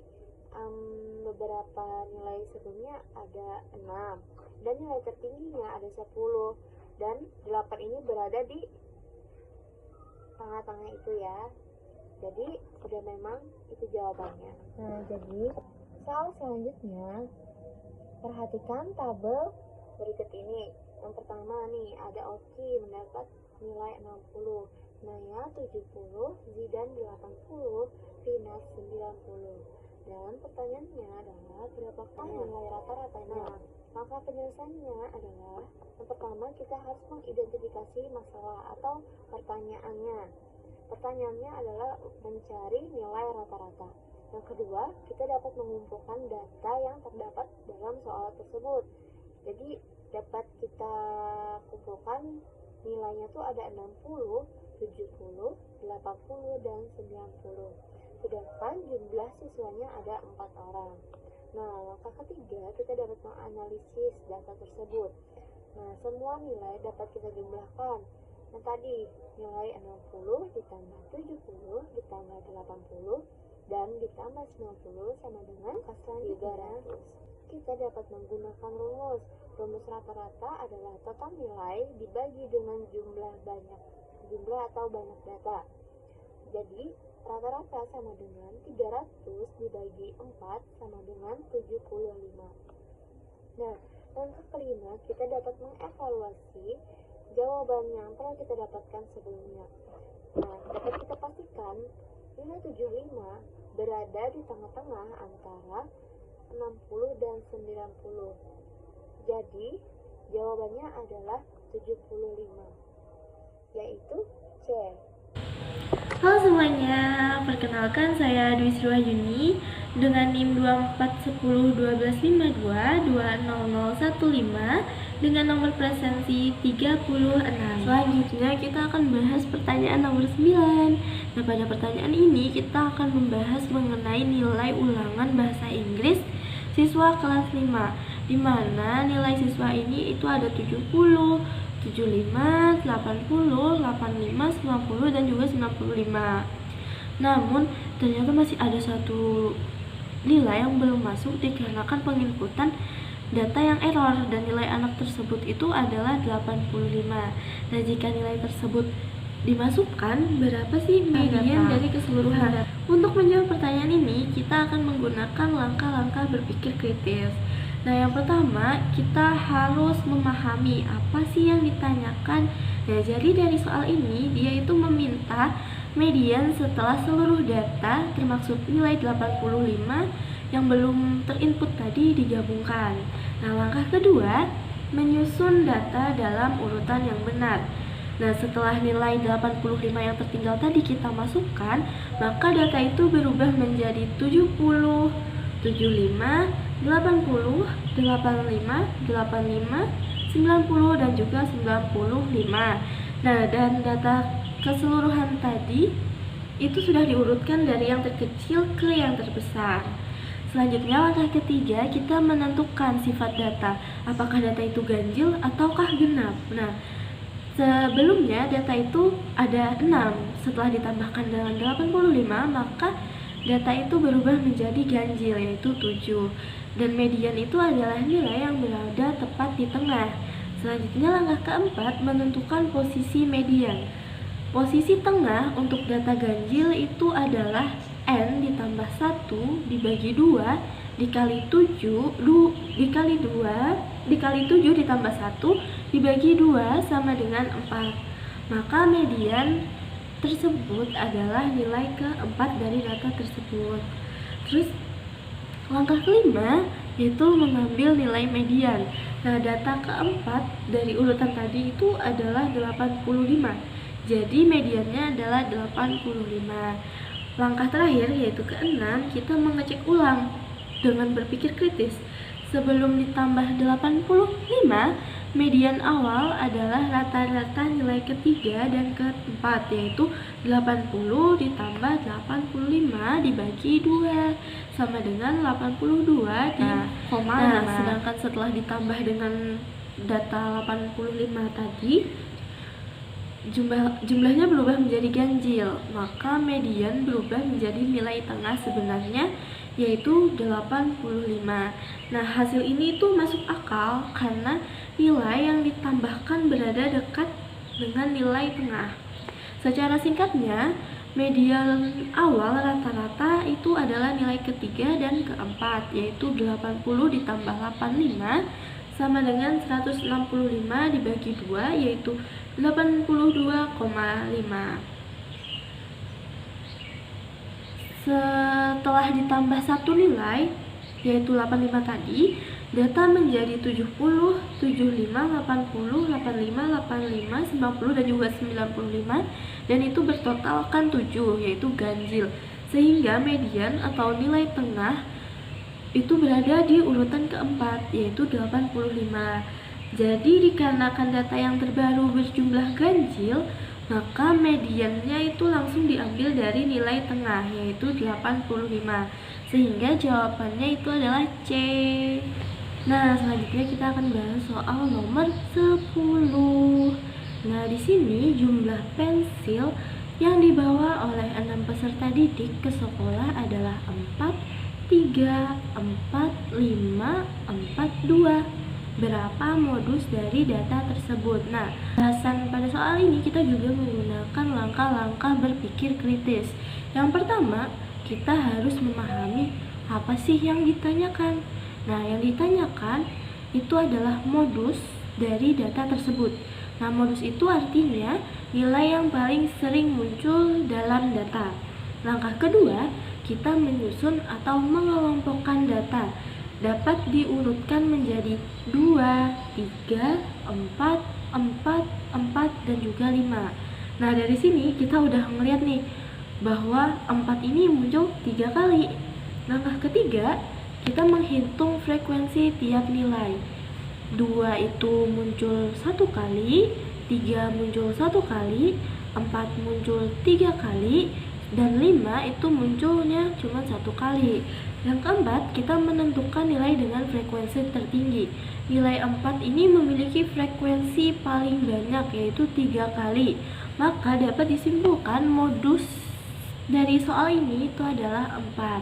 beberapa nilai sebelumnya ada 6 dan nilai tertingginya ada 10 dan 8 ini berada di tengah-tengah itu ya. Jadi udah memang itu jawabannya. Nah, jadi soal selanjutnya perhatikan tabel berikut ini. Yang pertama nih ada Oki mendapat nilai 60, Naya 70, Zidan 80, Rinas 90. Dan pertanyaannya adalah berapakah nilai rata-ratanya? Maka penyelesaiannya adalah yang pertama kita harus mengidentifikasi masalah atau pertanyaannya. Pertanyaannya adalah mencari nilai rata-rata. Yang kedua, kita dapat mengumpulkan data yang terdapat dalam soal tersebut. Jadi dapat kita kumpulkan nilainya tuh ada 60, 70, 80, dan 90. Sedangkan jumlah siswanya ada 4 orang. Nah, langkah ketiga, kita dapat menganalisis data tersebut. Nah, semua nilai dapat kita jumlahkan. Yang tadi, nilai 60 ditambah 70 ditambah 80 dan ditambah 90 sama dengan selanjutnya 300. Kita dapat menggunakan rumus. Rumus rata-rata adalah total nilai dibagi dengan jumlah atau banyak data. Jadi, rata-rata sama dengan 300 dibagi 4 sama dengan 75. Nah, langkah kelima, kita dapat mengevaluasi jawaban yang telah kita dapatkan sebelumnya. Nah, dapat kita pastikan nilai 75 berada di tengah-tengah antara 60 dan 90. Jadi, jawabannya adalah 75, yaitu C.
Halo semuanya, perkenalkan saya Dwi Sri Wahyuni dengan NIM 24101252200015 dengan nomor presensi 36. Selanjutnya kita akan bahas pertanyaan nomor 9. Nah, pada pertanyaan ini kita akan membahas mengenai nilai ulangan bahasa Inggris siswa kelas 5, di mana nilai siswa ini itu ada 70, 75, 80, 85, 90, dan juga 95. Namun, ternyata masih ada satu nilai yang belum masuk dikarenakan penginputan data yang error dan nilai anak tersebut itu adalah 85. Nah, jika nilai tersebut dimasukkan, berapa sih median dari keseluruhan? Untuk menjawab pertanyaan ini, kita akan menggunakan langkah-langkah berpikir kritis. Nah, yang pertama, kita harus memahami apa sih yang ditanyakan. Nah, jadi dari soal ini, dia itu meminta median setelah seluruh data, termasuk nilai 85 yang belum terinput tadi digabungkan. Nah, langkah kedua, menyusun data dalam urutan yang benar. Nah, setelah nilai 85 yang tertinggal tadi kita masukkan, maka data itu berubah menjadi 70, 75, 80, 85, 85, 90, dan juga 95. Nah, dan data keseluruhan tadi itu sudah diurutkan dari yang terkecil ke yang terbesar. Selanjutnya, langkah ketiga, kita menentukan sifat data. Apakah data itu ganjil ataukah genap? Nah, sebelumnya data itu ada 6. Setelah ditambahkan dengan 85, maka data itu berubah menjadi ganjil, yaitu 7. Dan median itu adalah nilai yang berada tepat di tengah. Selanjutnya, langkah keempat, menentukan posisi median. Posisi tengah untuk data ganjil itu adalah N ditambah 1 dibagi 2 dikali 7 dikali 7 ditambah 1 dibagi 2 sama dengan 4. Maka median tersebut adalah nilai keempat dari data tersebut. Terus langkah kelima yaitu mengambil nilai median. Nah, data keempat dari urutan tadi itu adalah 85. Jadi mediannya adalah 85. Langkah terakhir yaitu keenam, kita mengecek ulang dengan berpikir kritis. Sebelum ditambah 85, median awal adalah rata-rata nilai ketiga dan keempat, yaitu 80 ditambah 85 dibagi 2 sama dengan 82 di koma 5. Sedangkan setelah ditambah dengan data 85 tadi, jumlahnya berubah menjadi ganjil, maka median berubah menjadi nilai tengah sebenarnya, yaitu 85. Nah, hasil ini itu masuk akal karena nilai yang ditambahkan berada dekat dengan nilai tengah. Secara singkatnya, median awal rata-rata itu adalah nilai ketiga dan keempat, yaitu 80 ditambah 85 sama dengan 165 dibagi 2, yaitu 82,5. Setelah ditambah satu nilai, yaitu 85 tadi, data menjadi 70, 75, 80, 85, 85, 90, dan juga 95, dan itu bertotalkan 7, yaitu ganjil. Sehingga median atau nilai tengah itu berada di urutan keempat, yaitu 85. Jadi dikarenakan data yang terbaru berjumlah ganjil, maka mediannya itu langsung diambil dari nilai tengah, yaitu 85. Sehingga jawabannya itu adalah C. Nah, selanjutnya kita akan bahas soal nomor 10. Nah, di sini jumlah pensil yang dibawa oleh 6 peserta didik ke sekolah adalah 4, 3, 4, 5, 4, 2. Berapa modus dari data tersebut? Nah, bahasan pada soal ini kita juga menggunakan langkah-langkah berpikir kritis. Yang pertama, kita harus memahami apa sih yang ditanyakan. Nah, yang ditanyakan itu adalah modus dari data tersebut. Nah, modus itu artinya nilai yang paling sering muncul dalam data. Langkah kedua, kita menyusun atau mengelompokkan data. Dapat diurutkan menjadi 2, 3, 4, 4, dan juga 5. Nah, dari sini kita udah ngeliat nih bahwa 4 ini muncul 3 kali. Langkah ketiga, kita menghitung frekuensi tiap nilai. 2 itu muncul 1 kali, 3 muncul 1 kali, 4 muncul 3 kali, dan 5 itu munculnya cuma 1 kali. Yang keempat, kita menentukan nilai dengan frekuensi tertinggi. Nilai 4 ini memiliki frekuensi paling banyak, yaitu 3 kali. Maka dapat disimpulkan modus dari soal ini itu adalah 4.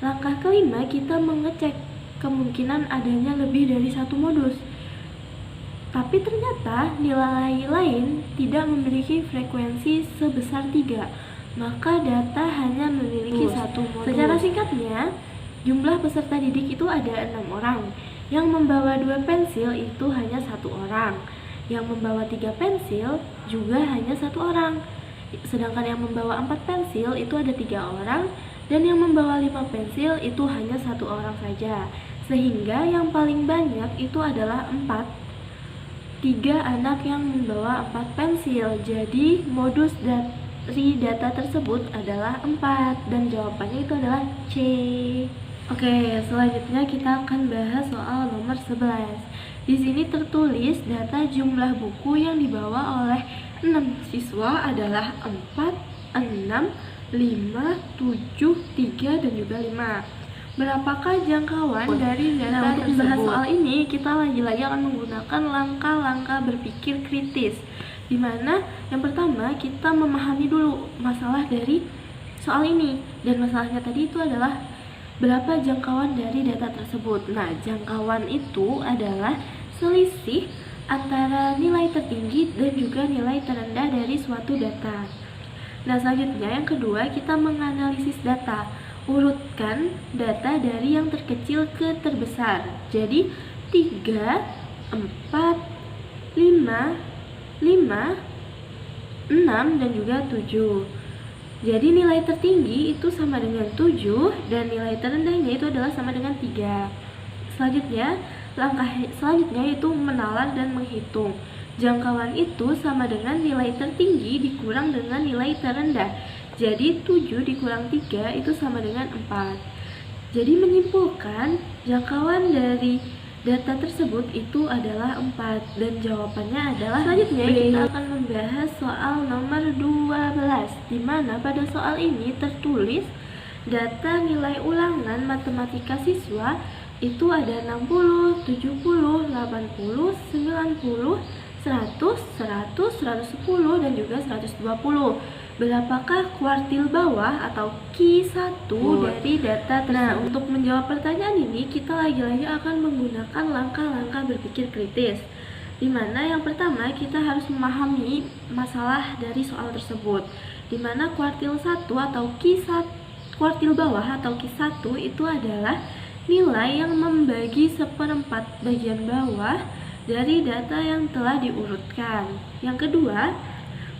Langkah kelima, kita mengecek kemungkinan adanya lebih dari satu modus. Tapi ternyata nilai lain tidak memiliki frekuensi sebesar 3. Maka data hanya memiliki satu modus. Secara singkatnya, jumlah peserta didik itu ada 6 orang. Yang membawa 2 pensil itu hanya 1 orang. Yang membawa 3 pensil juga hanya 1 orang. Sedangkan yang membawa 4 pensil itu ada 3 orang. Dan yang membawa 5 pensil itu hanya 1 orang saja. Sehingga yang paling banyak itu adalah 4. 3 anak yang membawa 4 pensil. Jadi modus dari data tersebut adalah 4. Dan jawabannya itu adalah C. Oke, selanjutnya kita akan bahas soal nomor 11. Di sini tertulis data jumlah buku yang dibawa oleh 6 siswa adalah 4, 6, 5, 7, 3, dan juga 5. Berapakah jangkauan dari data untuk membahas soal ini, kita lagi-lagi akan menggunakan langkah-langkah berpikir kritis. Dimana yang pertama, kita memahami dulu masalah dari soal ini. Dan masalahnya tadi itu adalah berapa jangkauan dari data tersebut. Nah, jangkauan itu adalah selisih antara nilai tertinggi dan juga nilai terendah dari suatu data. Nah, selanjutnya yang kedua, kita menganalisis data. Urutkan data dari yang terkecil ke terbesar. Jadi 3, 4, 5, 6, dan juga 7. Jadi nilai tertinggi itu sama dengan 7 dan nilai terendahnya itu adalah sama dengan 3. Selanjutnya, langkah selanjutnya itu menalar dan menghitung. Jangkauan itu sama dengan nilai tertinggi dikurang dengan nilai terendah. Jadi 7 dikurang 3 itu sama dengan 4. Jadi menyimpulkan jangkauan dari data tersebut itu adalah 4 dan jawabannya adalah selanjutnya kita akan membahas soal nomor 12, di mana pada soal ini tertulis data nilai ulangan matematika siswa itu ada 60, 70, 80, 90, 100, 100, 110, dan juga 120. Berapakah kuartil bawah atau Q1 dari data tersebut? Nah, untuk menjawab pertanyaan ini, kita lagi-lagi akan menggunakan langkah-langkah berpikir kritis. Dimana yang pertama, kita harus memahami masalah dari soal tersebut. Dimana kuartil 1 atau Q1, kuartil bawah atau Q1 itu adalah nilai yang membagi 1/4 bagian bawah dari data yang telah diurutkan. Yang kedua,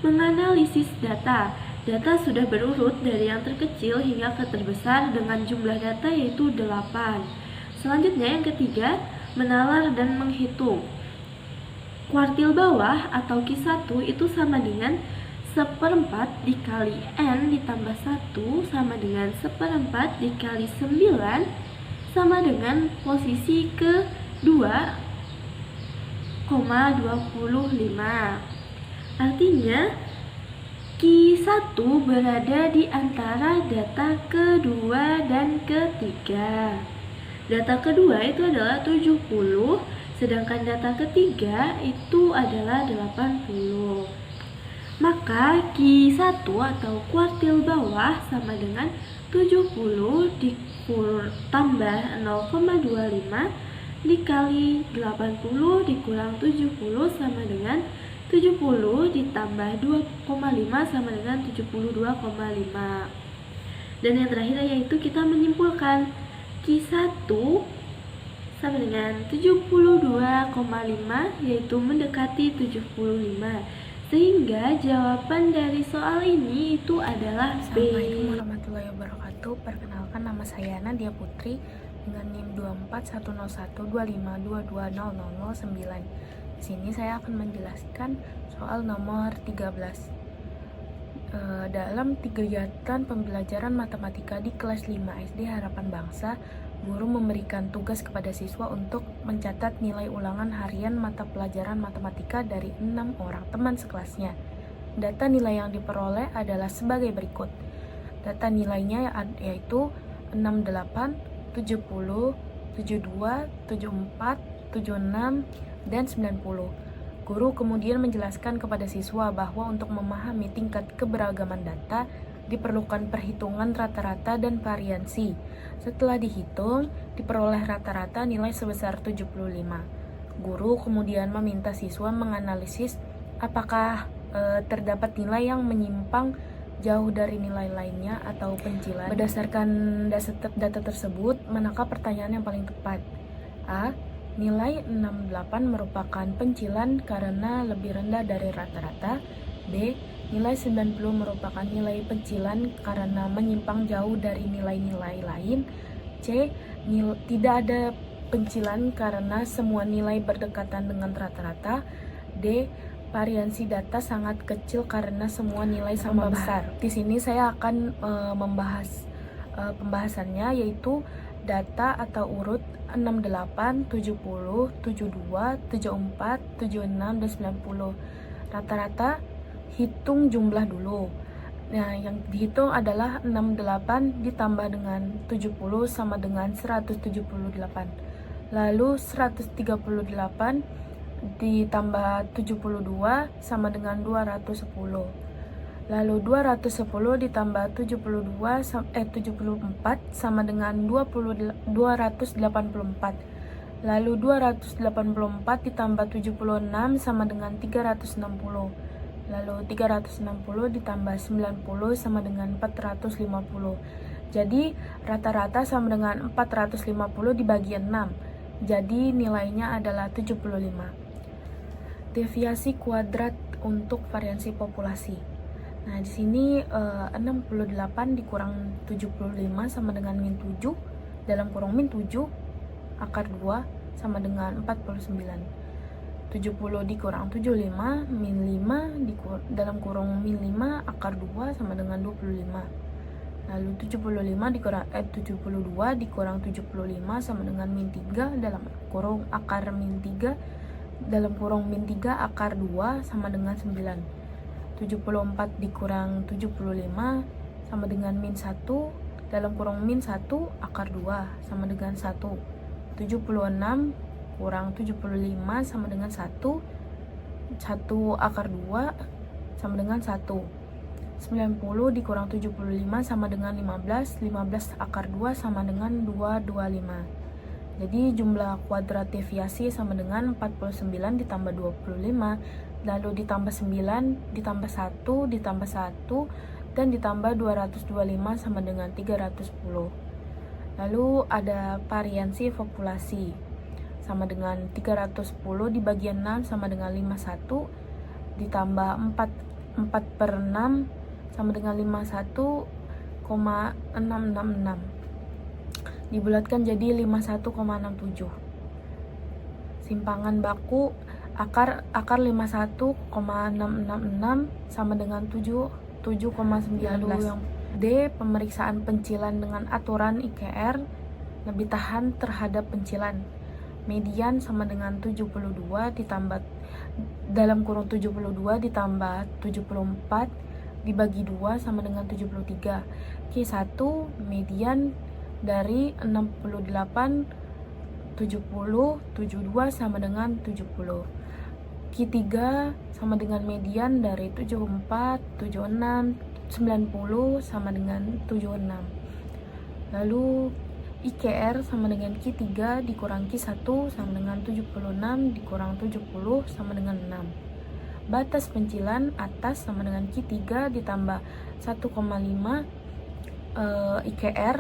menganalisis data. Data sudah berurut dari yang terkecil hingga ke terbesar dengan jumlah data yaitu 8. Selanjutnya yang ketiga, menalar dan menghitung. Kuartil bawah atau Q1 itu sama dengan 1/4 dikali N ditambah 1 sama dengan 1/4 dikali 9 sama dengan posisi ke-2,25. Artinya Q1 berada di antara data kedua dan ketiga. Data kedua itu adalah 70, sedangkan data ketiga itu adalah 80. Maka Q1 atau kuartil bawah sama dengan 70 ditambah 0,25 dikali 80 dikurang 70 sama dengan 70 ditambah 2,5 sama dengan 72,5. Dan yang terakhir yaitu kita menyimpulkan Q1 sama dengan 72,5 yaitu mendekati 75. Sehingga jawaban dari soal ini itu adalah B.
Assalamualaikum warahmatullahi wabarakatuh. Perkenalkan, nama saya Nadia Putri dengan NIM 2410125220009. Di sini saya akan menjelaskan soal nomor 13. Dalam kegiatan pembelajaran matematika di kelas 5 SD Harapan Bangsa, guru memberikan tugas kepada siswa untuk mencatat nilai ulangan harian mata pelajaran matematika dari 6 orang teman sekelasnya. Data nilai yang diperoleh adalah sebagai berikut. Data nilainya yaitu 68, 70, 72, 74, 76, dan 90. Guru kemudian menjelaskan kepada siswa bahwa untuk memahami tingkat keberagaman data, diperlukan perhitungan rata-rata dan variansi. Setelah dihitung, diperoleh rata-rata nilai sebesar 75. Guru kemudian meminta siswa menganalisis apakah terdapat nilai yang menyimpang jauh dari nilai lainnya atau pencilan. Berdasarkan data tersebut, manakah pertanyaan yang paling tepat? A. Nilai 68 merupakan pencilan karena lebih rendah dari rata-rata. B. Nilai 90 merupakan nilai pencilan karena menyimpang jauh dari nilai-nilai lain. C. Tidak ada pencilan karena semua nilai berdekatan dengan rata-rata. D. Variansi data sangat kecil karena semua nilai sama besar. Di sini saya akan membahas pembahasannya, yaitu data atau urut 68, 70, 72, 74, 76, dan 90. Rata-rata hitung jumlah dulu. Nah, yang dihitung adalah 68 ditambah dengan 70 sama dengan 178. Lalu 138 ditambah 72 sama dengan 210. Lalu 210 ditambah 74 sama dengan 284. Lalu 284 ditambah 76 sama dengan 360. Lalu 360 ditambah 90 sama dengan 450. Jadi rata-rata sama dengan 450 dibagi 6. Jadi nilainya adalah 75. Deviasi kuadrat untuk variansi populasi. Nah, di sini 68 dikurang 75 sama dengan min 7 dalam kurung min 7 akar 2 sama dengan 49. 70 dikurang 75 min 5 dalam kurung min 5 akar 2 sama dengan 25. Lalu 72 dikurang 75 sama dengan min 3 dalam kurung akar min 3 dalam kurung min 3 akar 2 sama dengan 9. 74 dikurang 75 sama dengan min 1 dalam kurung min 1 akar 2 sama dengan 1. 76 kurang 75 sama dengan 1 akar 2 sama dengan 1. 90 dikurang 75 sama dengan 15 akar 2 sama dengan 225. Jadi jumlah kuadrat deviasi sama dengan 49 ditambah 25, lalu ditambah 9, ditambah 1, ditambah 1, dan ditambah 225 sama dengan 310. Lalu ada variansi populasi sama dengan 310 dibagi 6 sama dengan 51, ditambah 4/6 sama dengan 51,666. Dibulatkan jadi 51,67. simpangan baku akar 51,666 sama dengan 7,9. Lalu yang D, pemeriksaan pencilan dengan aturan IKR lebih tahan terhadap pencilan. Median sama dengan 72 ditambah dalam kurung 72 ditambah 74 dibagi 2 sama dengan 73. Q1 median dari 68 70 72 sama dengan 70. Q3 sama dengan median dari 74 76 90 sama dengan 76. Lalu IKR sama dengan Q3 dikurang Q1 sama dengan 76 dikurang 70 sama dengan 6. Batas pencilan atas sama dengan Q3 ditambah 1,5 IKR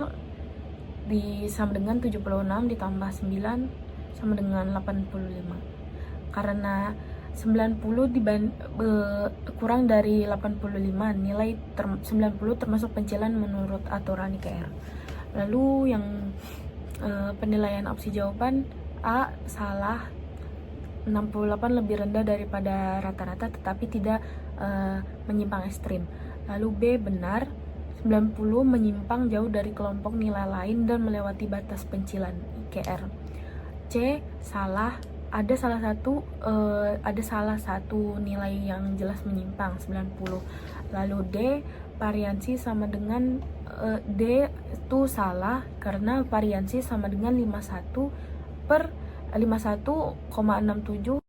sama dengan 76 ditambah 9 sama dengan 85. Karena 90 kurang dari 85, nilai 90 termasuk pencilan menurut aturan IKR. Lalu yang penilaian opsi jawaban A salah, 68 lebih rendah daripada rata-rata tetapi tidak menyimpang ekstrim. Lalu B benar, 90 menyimpang jauh dari kelompok nilai lain dan melewati batas pencilan IKR. C salah, ada salah satu nilai yang jelas menyimpang 90. Lalu D variansi sama dengan D itu salah karena variansi sama dengan 51 per 51,67.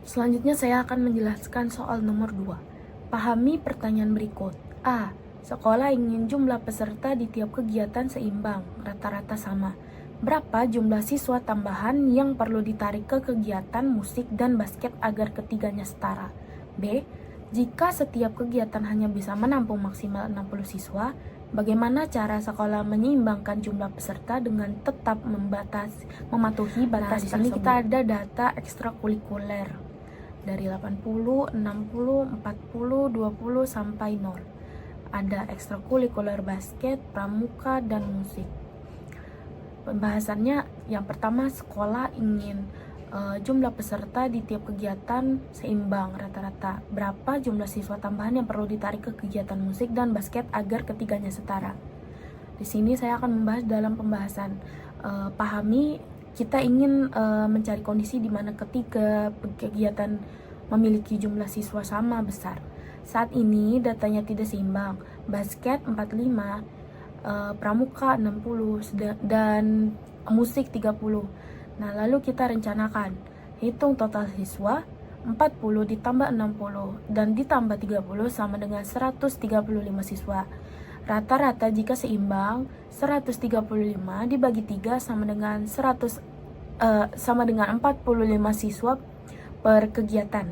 Selanjutnya saya akan menjelaskan soal nomor 2. Pahami pertanyaan berikut. A. Sekolah ingin jumlah peserta di tiap kegiatan seimbang, rata-rata sama. Berapa jumlah siswa tambahan yang perlu ditarik ke kegiatan musik dan basket agar ketiganya setara? B. Jika setiap kegiatan hanya bisa menampung maksimal 60 siswa, bagaimana cara sekolah menyeimbangkan jumlah peserta dengan tetap mematuhi batas tersebut? Di sini kita ada data ekstrakurikuler dari 80, 60, 40, 20 sampai 0. Ada ekstrakurikuler basket, pramuka, dan musik. Pembahasannya yang pertama, sekolah ingin jumlah peserta di tiap kegiatan seimbang rata-rata. Berapa jumlah siswa tambahan yang perlu ditarik ke kegiatan musik dan basket agar ketiganya setara? Di sini saya akan membahas dalam pembahasan pahami. Kita ingin mencari kondisi di mana ketiga kegiatan memiliki jumlah siswa sama besar. Saat ini datanya tidak seimbang. Basket 45, pramuka 60, dan musik 30. Nah, lalu kita rencanakan. Hitung total siswa, 40 ditambah 60 dan ditambah 30 sama dengan 135 siswa. Rata-rata jika seimbang, 135 dibagi 3 sama dengan 45 siswa per kegiatan.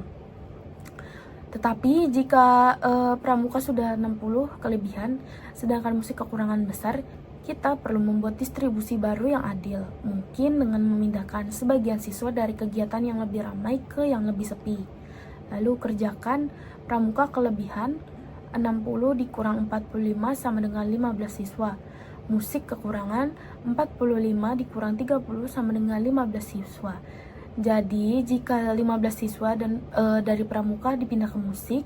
Tetapi jika pramuka sudah 60 kelebihan, sedangkan musik kekurangan besar, kita perlu membuat distribusi baru yang adil. Mungkin dengan memindahkan sebagian siswa dari kegiatan yang lebih ramai ke yang lebih sepi. Lalu kerjakan pramuka kelebihan 60 dikurang 45 sama dengan 15 siswa. Musik kekurangan 45 dikurang 30 sama dengan 15 siswa. Jadi jika 15 siswa dan dari pramuka dipindah ke musik,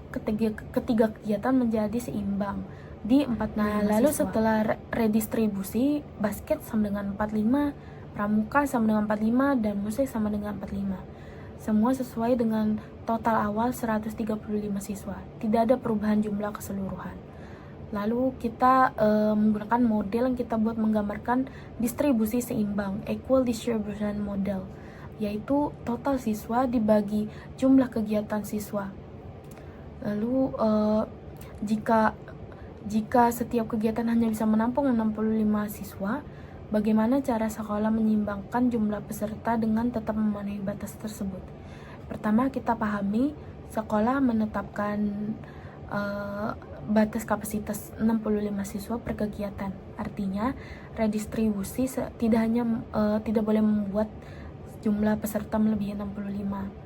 ketiga kegiatan menjadi seimbang di 45 Nah, lalu siswa. Setelah redistribusi, basket sama dengan 45, pramuka sama dengan 45, dan musik sama dengan 45. Semua sesuai dengan total awal 135 siswa. Tidak ada perubahan jumlah keseluruhan. Lalu kita menggunakan model yang kita buat menggambarkan distribusi seimbang, equal distribution model, yaitu total siswa dibagi jumlah kegiatan siswa. Lalu jika setiap kegiatan hanya bisa menampung 65 siswa, bagaimana cara sekolah menyeimbangkan jumlah peserta dengan tetap memenuhi batas tersebut? Pertama, kita pahami sekolah menetapkan batas kapasitas 65 siswa per kegiatan. Artinya, redistribusi tidak boleh membuat jumlah peserta melebihi 65.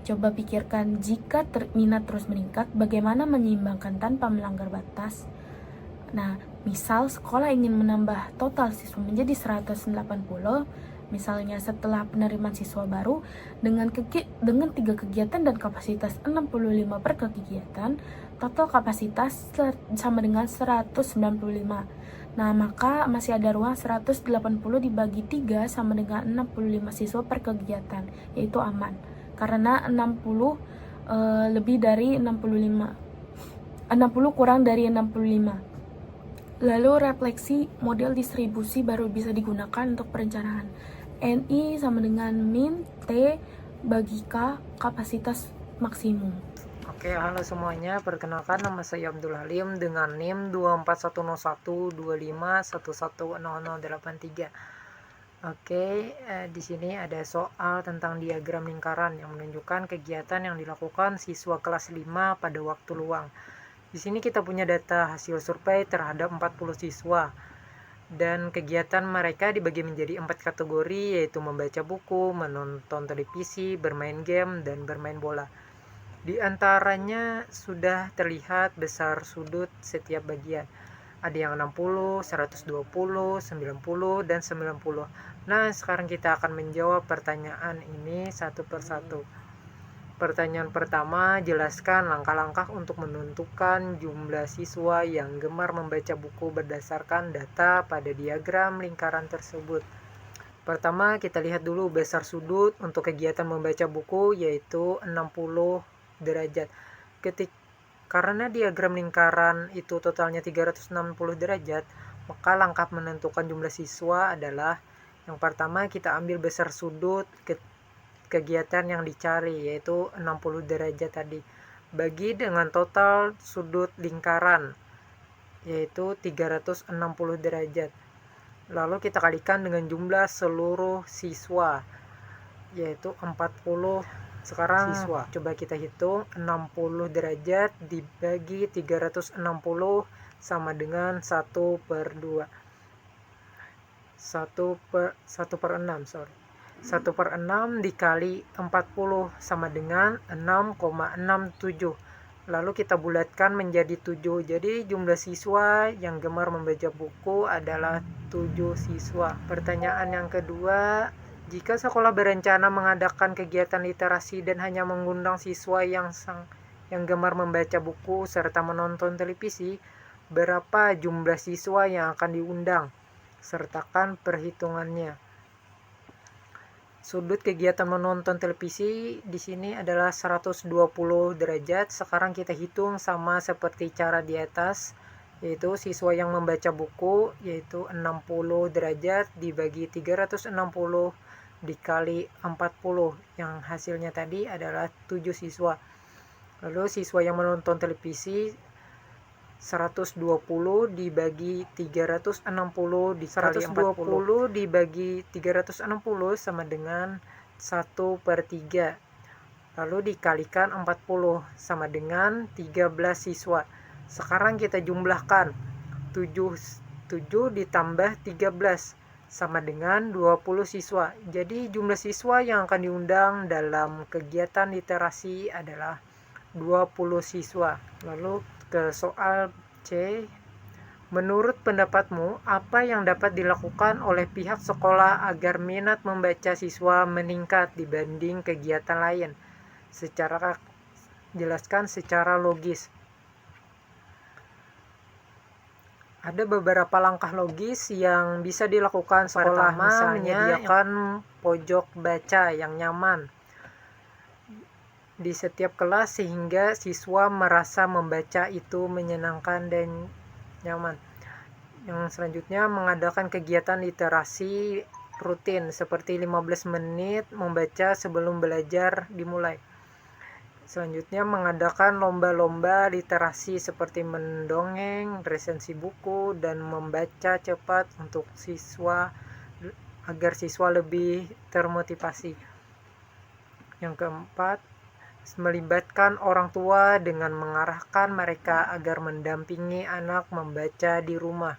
Coba pikirkan, jika minat terus meningkat, bagaimana menyeimbangkan tanpa melanggar batas? Nah, misal sekolah ingin menambah total siswa menjadi 180, misalnya setelah penerimaan siswa baru dengan 3 kegiatan dan kapasitas 65 per kegiatan, total kapasitas sama dengan 195. Nah, maka masih ada ruang 180 dibagi 3 sama dengan 65 siswa per kegiatan, yaitu aman. Karena 60 lebih dari 65. 60 kurang dari 65. Lalu refleksi model distribusi baru bisa digunakan untuk perencanaan. NI sama dengan min T bagi K kapasitas maksimum.
Oke, halo semuanya. Perkenalkan, nama saya Abdul Halim dengan NIM 2410125110083. Oke, di sini ada soal tentang diagram lingkaran yang menunjukkan kegiatan yang dilakukan siswa kelas 5 pada waktu luang. Di sini kita punya data hasil survei terhadap 40 siswa. Dan kegiatan mereka dibagi menjadi 4 kategori, yaitu membaca buku, menonton televisi, bermain game, dan bermain bola. Di antaranya sudah terlihat besar sudut setiap bagian. Ada yang 60, 120, 90, dan 90. Nah, sekarang kita akan menjawab pertanyaan ini satu persatu. Pertanyaan pertama, jelaskan langkah-langkah untuk menentukan jumlah siswa yang gemar membaca buku berdasarkan data pada diagram lingkaran tersebut. Pertama, kita lihat dulu besar sudut untuk kegiatan membaca buku, yaitu 60 derajat. Karena diagram lingkaran itu totalnya 360 derajat, maka langkah menentukan jumlah siswa adalah yang pertama kita ambil besar sudut kegiatan yang dicari, yaitu 60 derajat tadi, bagi dengan total sudut lingkaran, yaitu 360 derajat. Lalu kita kalikan dengan jumlah seluruh siswa, yaitu 40 sekarang siswa. Coba kita hitung, 60 derajat dibagi 360 sama dengan 1/2. 1/6 dikali 40 sama dengan 6,67. Lalu kita bulatkan menjadi 7. Jadi jumlah siswa yang gemar membaca buku adalah 7 siswa. Pertanyaan yang kedua, jika sekolah berencana mengadakan kegiatan literasi dan hanya mengundang siswa yang gemar membaca buku serta menonton televisi, berapa jumlah siswa yang akan diundang? Sertakan perhitungannya. Sudut kegiatan menonton televisi di sini adalah 120 derajat. Sekarang kita hitung sama seperti cara di atas, yaitu siswa yang membaca buku, yaitu 60 derajat dibagi 360 dikali 40, yang hasilnya tadi adalah 7 siswa. Lalu siswa yang menonton televisi 120 dibagi 360 dikali 120 dibagi 360 sama dengan 1/3. Lalu dikalikan 40 sama dengan 13 siswa. Sekarang kita jumlahkan 7 ditambah 13 sama dengan 20 siswa. Jadi jumlah siswa yang akan diundang dalam kegiatan literasi adalah 20 siswa. Lalu ke soal C, menurut pendapatmu apa yang dapat dilakukan oleh pihak sekolah agar minat membaca siswa meningkat dibanding kegiatan lain? Jelaskan secara logis. Ada beberapa langkah logis yang bisa dilakukan sekolah, misalnya menyediakan pojok baca yang nyaman di setiap kelas sehingga siswa merasa membaca itu menyenangkan dan nyaman. Yang selanjutnya, mengadakan kegiatan literasi rutin seperti 15 menit membaca sebelum belajar dimulai. Selanjutnya, mengadakan lomba-lomba literasi seperti mendongeng, resensi buku, dan membaca cepat untuk siswa agar siswa lebih termotivasi. Yang keempat, melibatkan orang tua dengan mengarahkan mereka agar mendampingi anak membaca di rumah.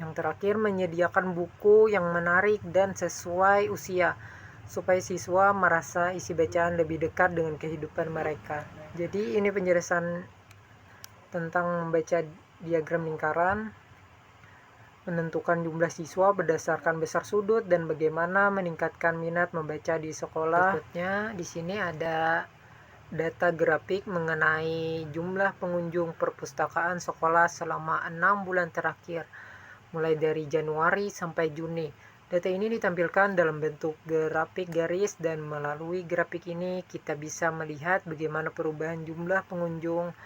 Yang terakhir, menyediakan buku yang menarik dan sesuai usia, supaya siswa merasa isi bacaan lebih dekat dengan kehidupan mereka. Jadi ini penjelasan tentang membaca diagram lingkaran, menentukan jumlah siswa berdasarkan besar sudut, dan bagaimana meningkatkan minat membaca di sekolah. Berikutnya di sini ada data grafik mengenai jumlah pengunjung perpustakaan sekolah selama 6 bulan terakhir, mulai dari Januari sampai Juni. Data ini ditampilkan dalam bentuk grafik garis, dan melalui grafik ini kita bisa melihat bagaimana perubahan jumlah pengunjung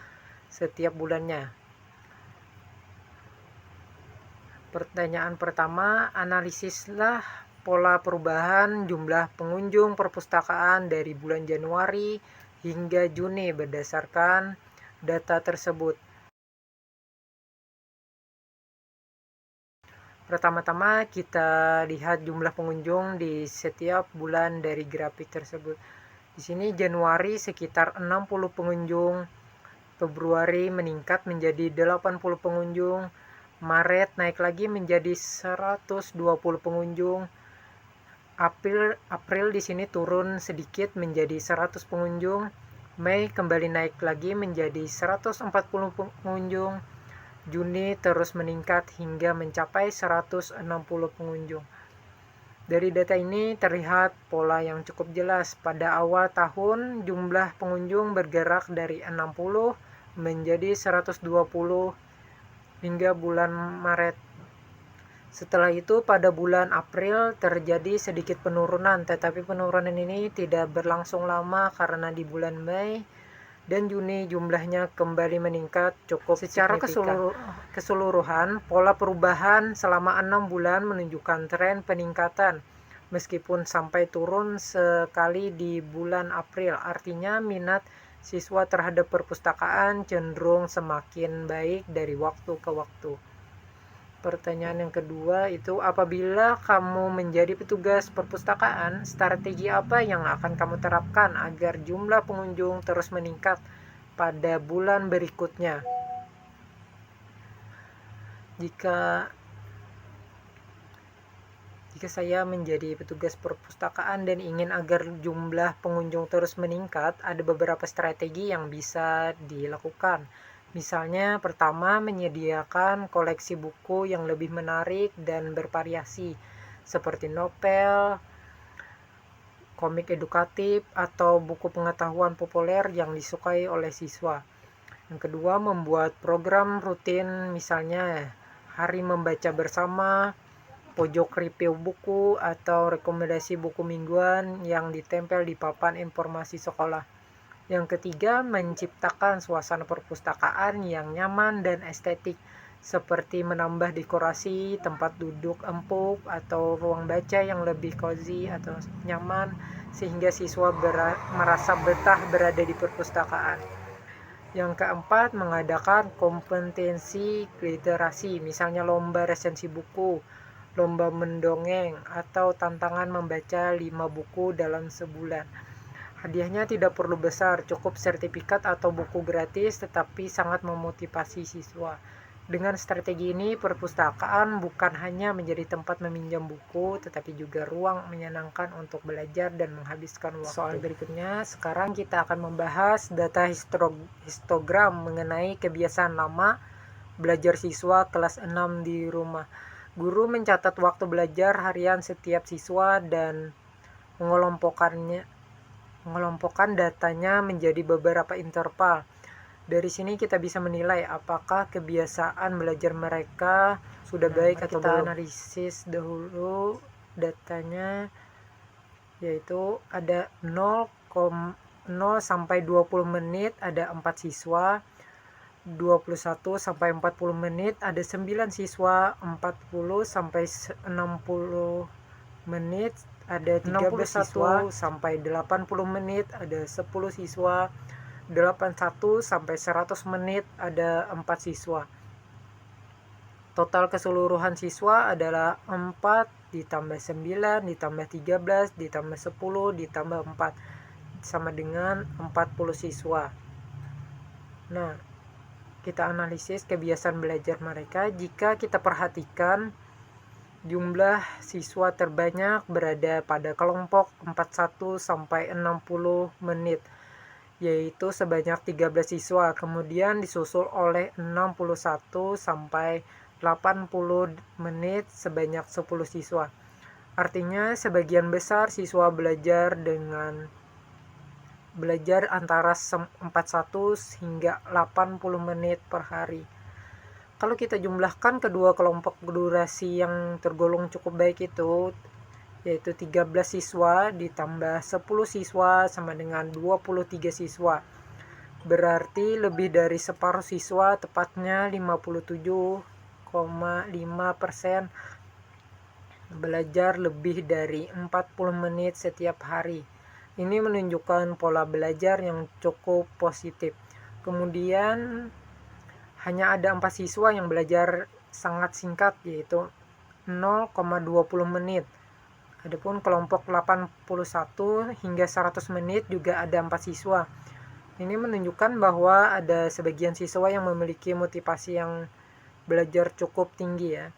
setiap bulannya. Pertanyaan pertama, analisislah pola perubahan jumlah pengunjung perpustakaan dari bulan Januari hingga Juni berdasarkan data tersebut. Pertama-tama kita lihat jumlah pengunjung di setiap bulan dari grafik tersebut. Di sini Januari sekitar 60 pengunjung, Februari meningkat menjadi 80 pengunjung, Maret naik lagi menjadi 120 pengunjung, April di sini turun sedikit menjadi 100 pengunjung, Mei kembali naik lagi menjadi 140 pengunjung, Juni terus meningkat hingga mencapai 160 pengunjung. Dari data ini terlihat pola yang cukup jelas. Pada awal tahun jumlah pengunjung bergerak dari 60 menjadi 120 hingga bulan Maret. Setelah itu pada bulan April terjadi sedikit penurunan, tetapi penurunan ini tidak berlangsung lama karena di bulan Mei dan Juni jumlahnya kembali meningkat cukup secara keseluruhan. Pola perubahan selama 6 bulan menunjukkan tren peningkatan, meskipun sampai turun sekali di bulan April. Artinya minat siswa terhadap perpustakaan cenderung semakin baik dari waktu ke waktu. Pertanyaan yang kedua itu, apabila kamu menjadi petugas perpustakaan, strategi apa yang akan kamu terapkan agar jumlah pengunjung terus meningkat pada bulan berikutnya? Jika saya menjadi petugas perpustakaan dan ingin agar jumlah pengunjung terus meningkat, ada beberapa strategi yang bisa dilakukan. Misalnya, pertama, menyediakan koleksi buku yang lebih menarik dan bervariasi, seperti novel, komik edukatif, atau buku pengetahuan populer yang disukai oleh siswa. Yang kedua, membuat program rutin, misalnya hari membaca bersama, pojok review buku, atau rekomendasi buku mingguan yang ditempel di papan informasi sekolah. Yang ketiga, menciptakan suasana perpustakaan yang nyaman dan estetik, seperti menambah dekorasi, tempat duduk empuk, atau ruang baca yang lebih cozy atau nyaman, sehingga siswa merasa betah berada di perpustakaan. Yang keempat, mengadakan kompetensi literasi, misalnya lomba resensi buku, lomba mendongeng, atau tantangan membaca 5 buku dalam sebulan. Hadiahnya tidak perlu besar, cukup sertifikat atau buku gratis, tetapi sangat memotivasi siswa. Dengan strategi ini, perpustakaan bukan hanya menjadi tempat meminjam buku, tetapi juga ruang menyenangkan untuk belajar dan menghabiskan waktu. Soal berikutnya, sekarang kita akan membahas data histogram mengenai kebiasaan lama belajar siswa kelas 6 di rumah. Guru mencatat waktu belajar harian setiap siswa dan mengelompokkan datanya menjadi beberapa interval. Dari sini kita bisa menilai apakah kebiasaan belajar mereka sudah baik atau belum. Kita analisis dahulu datanya, yaitu ada 0 sampai 20 menit ada 4 siswa, 21 sampai 40 menit ada 9 siswa, 40 sampai 60 menit ada 13 siswa, sampai 80 menit ada 10 siswa, 81 sampai 100 menit ada 4 siswa. Total keseluruhan siswa adalah 4 ditambah 9 ditambah 13 ditambah 10 ditambah 4. sama dengan 40 siswa. Nah, kita analisis kebiasaan belajar mereka. Jika kita perhatikan, jumlah siswa terbanyak berada pada kelompok 41 sampai 60 menit, yaitu sebanyak 13 siswa. Kemudian disusul oleh 61 sampai 80 menit sebanyak 10 siswa. Artinya sebagian besar siswa belajar antara 41 hingga 80 menit per hari. Kalau kita jumlahkan kedua kelompok durasi yang tergolong cukup baik itu, yaitu 13 siswa ditambah 10 siswa sama dengan 23 siswa. Berarti lebih dari separuh siswa, tepatnya 57,5%, belajar lebih dari 40 menit setiap hari. Ini menunjukkan pola belajar yang cukup positif. Kemudian hanya ada 4 siswa yang belajar sangat singkat, yaitu 0,20 menit. Adapun kelompok 81 hingga 100 menit juga ada 4 siswa. Ini menunjukkan bahwa ada sebagian siswa yang memiliki motivasi yang belajar cukup tinggi ya.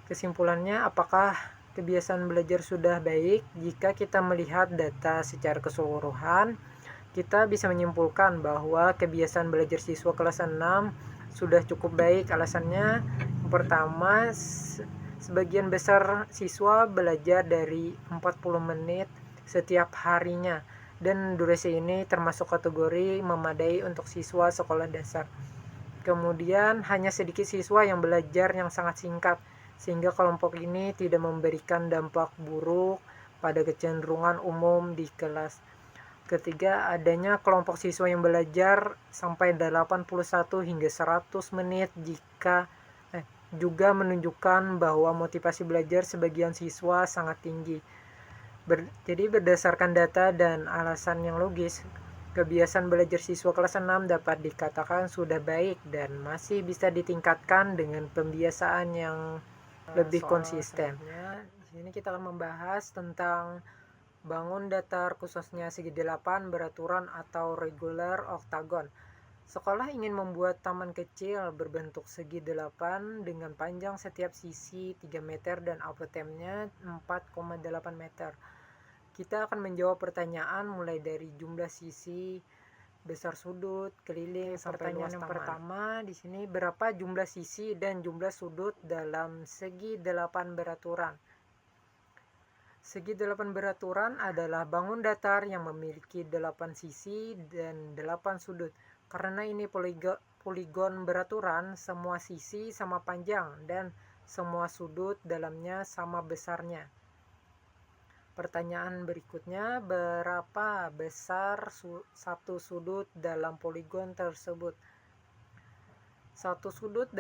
Kesimpulannya, apakah kebiasaan belajar sudah baik? Jika kita melihat data secara keseluruhan, kita bisa menyimpulkan bahwa kebiasaan belajar siswa kelas 6 sudah cukup baik. Alasannya, yang pertama, sebagian besar siswa belajar dari 40 menit setiap harinya, dan durasi ini termasuk kategori memadai untuk siswa sekolah dasar. Kemudian hanya sedikit siswa yang belajar yang sangat singkat, sehingga kelompok ini tidak memberikan dampak buruk pada kecenderungan umum di kelas. Ketiga, adanya kelompok siswa yang belajar sampai 81 hingga 100 menit juga menunjukkan bahwa motivasi belajar sebagian siswa sangat tinggi. Jadi berdasarkan data dan alasan yang logis, kebiasaan belajar siswa kelas 6 dapat dikatakan sudah baik dan masih bisa ditingkatkan dengan pembiasaan yang lebih konsisten. Di sini kita akan membahas tentang bangun datar, khususnya segi 8 beraturan atau regular octagon. Sekolah ingin membuat taman kecil berbentuk segi 8 dengan panjang setiap sisi 3 meter dan apotemnya 4,8 meter. Kita akan menjawab pertanyaan mulai dari jumlah sisi, besar sudut, keliling, sampai luas taman. Yang pertama di sini, berapa jumlah sisi dan jumlah sudut dalam segi 8 beraturan? Segi 8 beraturan adalah bangun datar yang memiliki 8 sisi dan 8 sudut. Karena ini poligon beraturan, semua sisi sama panjang dan semua sudut dalamnya sama besarnya. Pertanyaan berikutnya, berapa besar satu sudut dalam poligon tersebut? Satu sudut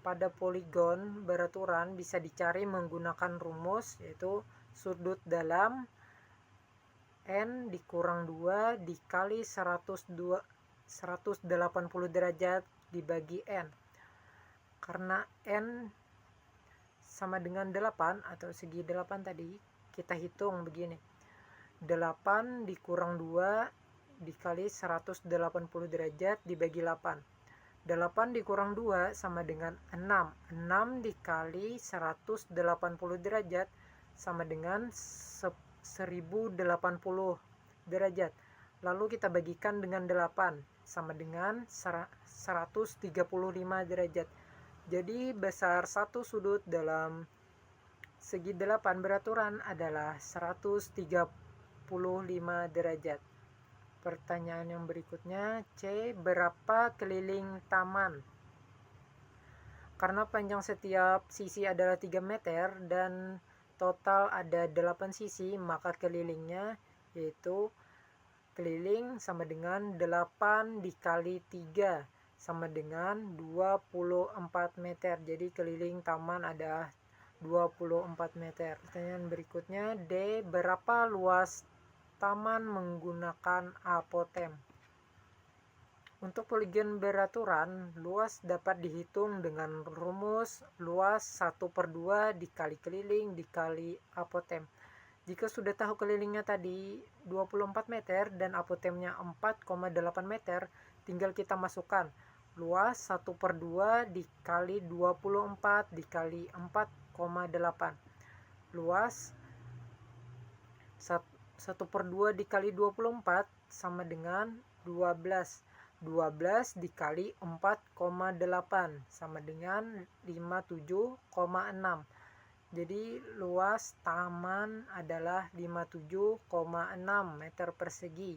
pada poligon beraturan bisa dicari menggunakan rumus, yaitu sudut dalam N dikurang 2 dikali 180 derajat dibagi N. Karena N sama dengan 8 atau segi 8 tadi, kita hitung begini. 8 dikurang 2 dikali 180 derajat dibagi 8. 8 dikurang 2 sama dengan 6. 6 dikali 180 derajat sama dengan 1080 derajat. Lalu kita bagikan dengan 8 sama dengan 135 derajat. Jadi besar satu sudut dalam segi 8 beraturan adalah 135 derajat. Pertanyaan yang berikutnya, C, berapa keliling taman? Karena panjang setiap sisi adalah 3 meter dan total ada 8 sisi, maka kelilingnya yaitu keliling sama dengan 8 dikali 3 sama dengan 24 meter. Jadi keliling taman ada 24 meter. Pertanyaan berikutnya, D, berapa luas taman menggunakan apotem? Untuk poligon beraturan, luas dapat dihitung dengan rumus luas 1/2 dikali keliling dikali apotem. Jika sudah tahu kelilingnya tadi 24 meter dan apotemnya 4,8 meter, tinggal kita masukkan luas 1/2 dikali 24 dikali 4,8. Luas 1/2 dikali 24 sama dengan 12. 12 dikali 4,8 sama dengan 57,6. Jadi luas taman adalah 57,6 meter persegi.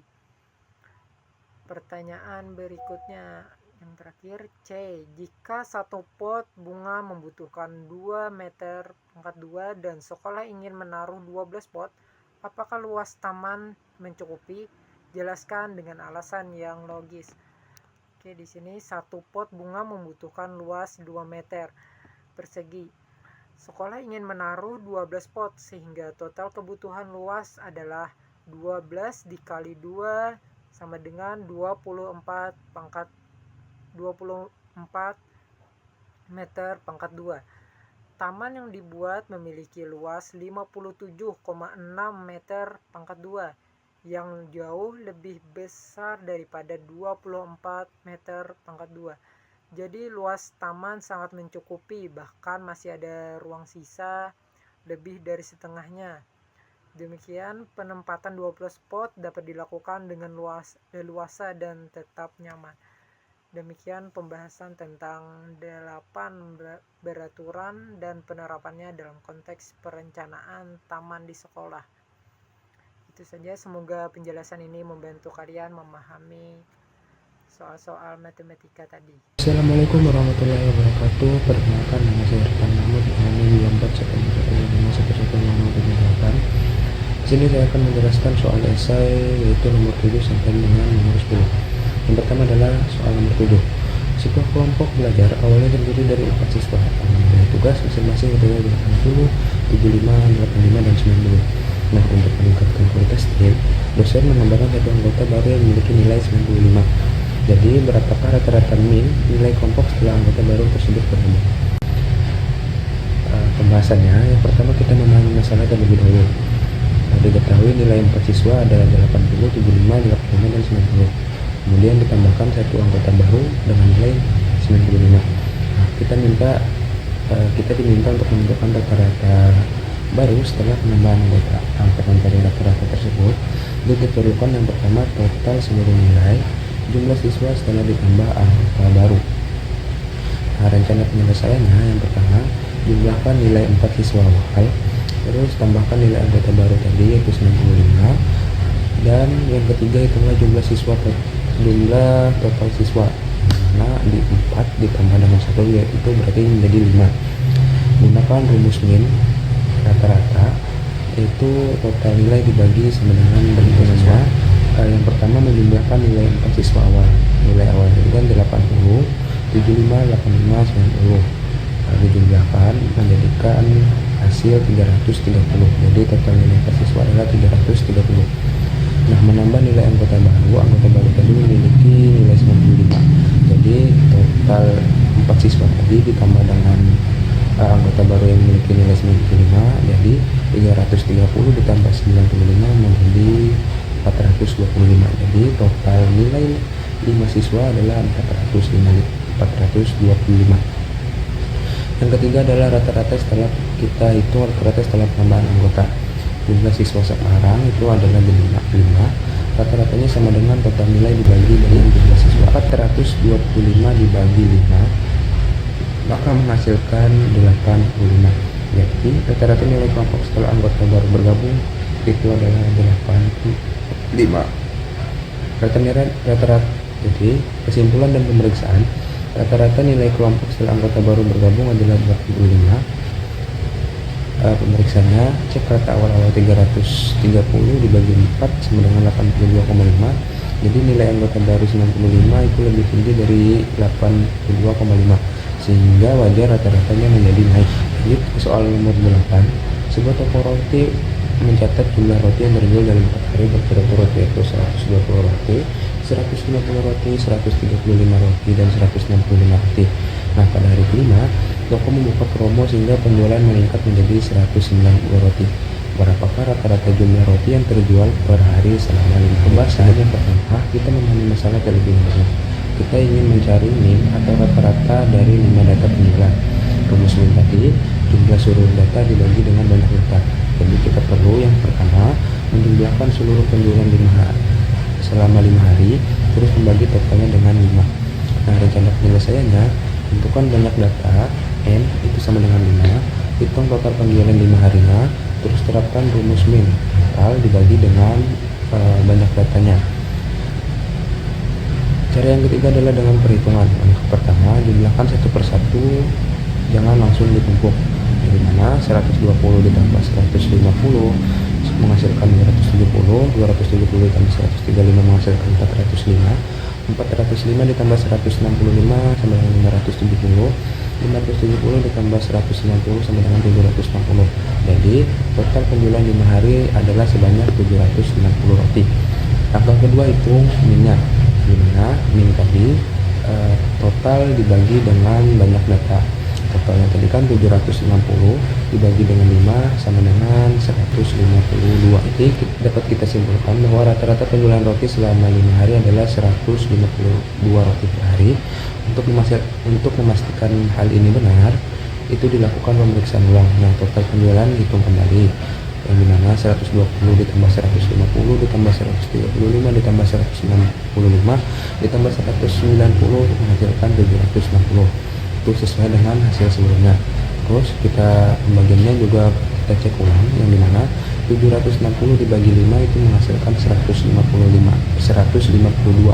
Pertanyaan berikutnya yang terakhir C. Jika satu pot bunga membutuhkan 2 meter pangkat 2 dan sekolah ingin menaruh 12 pot, apakah luas taman mencukupi? Jelaskan dengan alasan yang logis. Oke, di sini satu pot bunga membutuhkan luas 2 meter persegi. Sekolah ingin menaruh 12 pot sehingga total kebutuhan luas adalah 12 dikali 2 sama dengan 24 meter pangkat 2. Taman yang dibuat memiliki luas 57,6 meter pangkat 2 yang jauh lebih besar daripada 24 meter pangkat 2. Jadi luas taman sangat mencukupi, bahkan masih ada ruang sisa lebih dari setengahnya. Demikian penempatan 12 pot dapat dilakukan dengan leluasa dan tetap nyaman. Demikian pembahasan tentang 8 beraturan dan penerapannya dalam konteks perencanaan taman di sekolah. Itu saja, semoga penjelasan ini membantu kalian memahami soal-soal matematika tadi.
Assalamualaikum warahmatullahi wabarakatuh. Perkenalkan, nama saya Irfan Mahmud, NIM 2411551108. Di sini saya akan menjelaskan soal esai yaitu nomor 7 sampai dengan nomor 10. Yang pertama adalah soal nomor 7. Sebuah kelompok belajar awalnya terdiri dari 4 siswa. Menilai tugas masing-masing adalah 80, 75, 85, dan 90. Nah, untuk meningkatkan kualitas tim, dosen menambahkan satu anggota baru yang memiliki nilai 95. Jadi, berapakah rata-rata nilai kelompok setelah anggota baru tersebut bertambah? Pembahasannya, yang pertama kita memahami masalah terlebih dahulu. Diketahui nilai 4 siswa adalah 80, 75, 85, dan 90. Kemudian ditambahkan satu anggota baru dengan nilai 95. Nah, kita diminta untuk menentukan rata-rata baru setelah penambahan anggota. Angka mencari rata-rata tersebut diperlukan yang pertama total seluruh nilai jumlah siswa setelah ditambah anggota baru. Nah, rencana penyelesaiannya yang pertama jumlahkan nilai 4 siswa awal, terus tambahkan nilai anggota baru tadi yaitu 95, dan yang ketiga itulah jumlah total siswa, nah di 4 ditambah dengan 1 yaitu berarti menjadi 5. Gunakan rumus min rata-rata itu total nilai dibagi sama dengan bentuk siswa. Yang pertama menjumlahkan nilai 4 siswa awal. Nilai awal itu kan 80, 75, 85, 90. Dijumlahkan menjadikan hasil 330. Jadi total nilai 4 siswa adalah 330. Nah, menambah nilai anggota baru tadi memiliki nilai 95. Jadi total 4 siswa tadi ditambah dengan anggota baru yang memiliki nilai 95, jadi 330 ditambah 95 menjadi 425. Jadi total nilai 5 siswa adalah 425. Yang ketiga adalah rata-rata setelah kita hitung rata-rata setelah penambahan anggota. Jumlah siswa sekarang itu adalah 5. Rata-ratanya sama dengan total nilai dibagi dengan jumlah siswa. 425 dibagi 5 maka menghasilkan 85. Jadi rata-rata nilai kelompok setelah anggota baru bergabung itu adalah 85. Rata-rata. Jadi kesimpulan dan pemeriksaan, rata-rata nilai kelompok setelah anggota baru bergabung adalah 85. Pemeriksaannya, cek rata awal-awal 330 dibagi 4 sama dengan 82,5. Jadi nilai anggota baru 95 itu lebih tinggi dari 82,5, sehingga wajar rata-ratanya menjadi naik. Lanjut ke soal nomor 8. Sebuah toko roti mencatat jumlah roti yang terjual dalam 4 hari berturut-turut, yaitu 120 roti, 150 roti, 135 roti, dan 165 roti. Nah, pada hari kelima, toko membuka promo sehingga penjualan meningkat menjadi 190 roti. berapakah rata-rata jumlah roti yang terjual per hari selama 5 hari? Pembahasan yang pertama, kita memahami masalah terlebih dahulu. Kita ingin mencari min atau rata-rata dari 5 data penjualan. Rumus min tadi, jumlah seluruh data dibagi dengan banyak data. Jadi kita perlu yang pertama menjumlahkan seluruh penjualan 5 hari selama 5 hari, terus membagi totalnya dengan 5. Nah, rencana penyelesaiannya, tentukan banyak data n itu sama dengan 5, hitung total penjualan 5 harinya, terus terapkan rumus min total dibagi dengan banyak datanya. Cara yang ketiga adalah dengan perhitungan. Yang pertama, jumlahkan satu persatu, jangan langsung ditumpuk. Dari mana 120 ditambah 150 menghasilkan 270, 270 ditambah 135 menghasilkan 405, 405 ditambah 165 sama dengan 570, 570 ditambah 190 sama dengan 760. Jadi total penjualan 5 hari adalah sebanyak 760 roti. Langkah kedua hitung minnya. Dimana min tadi total dibagi dengan banyak data. Totalnya tadi kan 760 dibagi dengan 5 sama dengan 152. Jadi dapat kita simpulkan bahwa rata-rata penjualan roti selama 5 hari adalah 152 roti per hari. Untuk memastikan hal ini benar, itu dilakukan pemeriksaan ulang. Nah, total penjualan hitung kembali, yang dimana 120 ditambah 150 ditambah 135 ditambah 165 ditambah 190 menghasilkan 760. Itu sesuai dengan hasil sebelumnya. Terus kita pembagiannya juga kita cek ulang, yang dimana 760 dibagi 5 itu menghasilkan 152,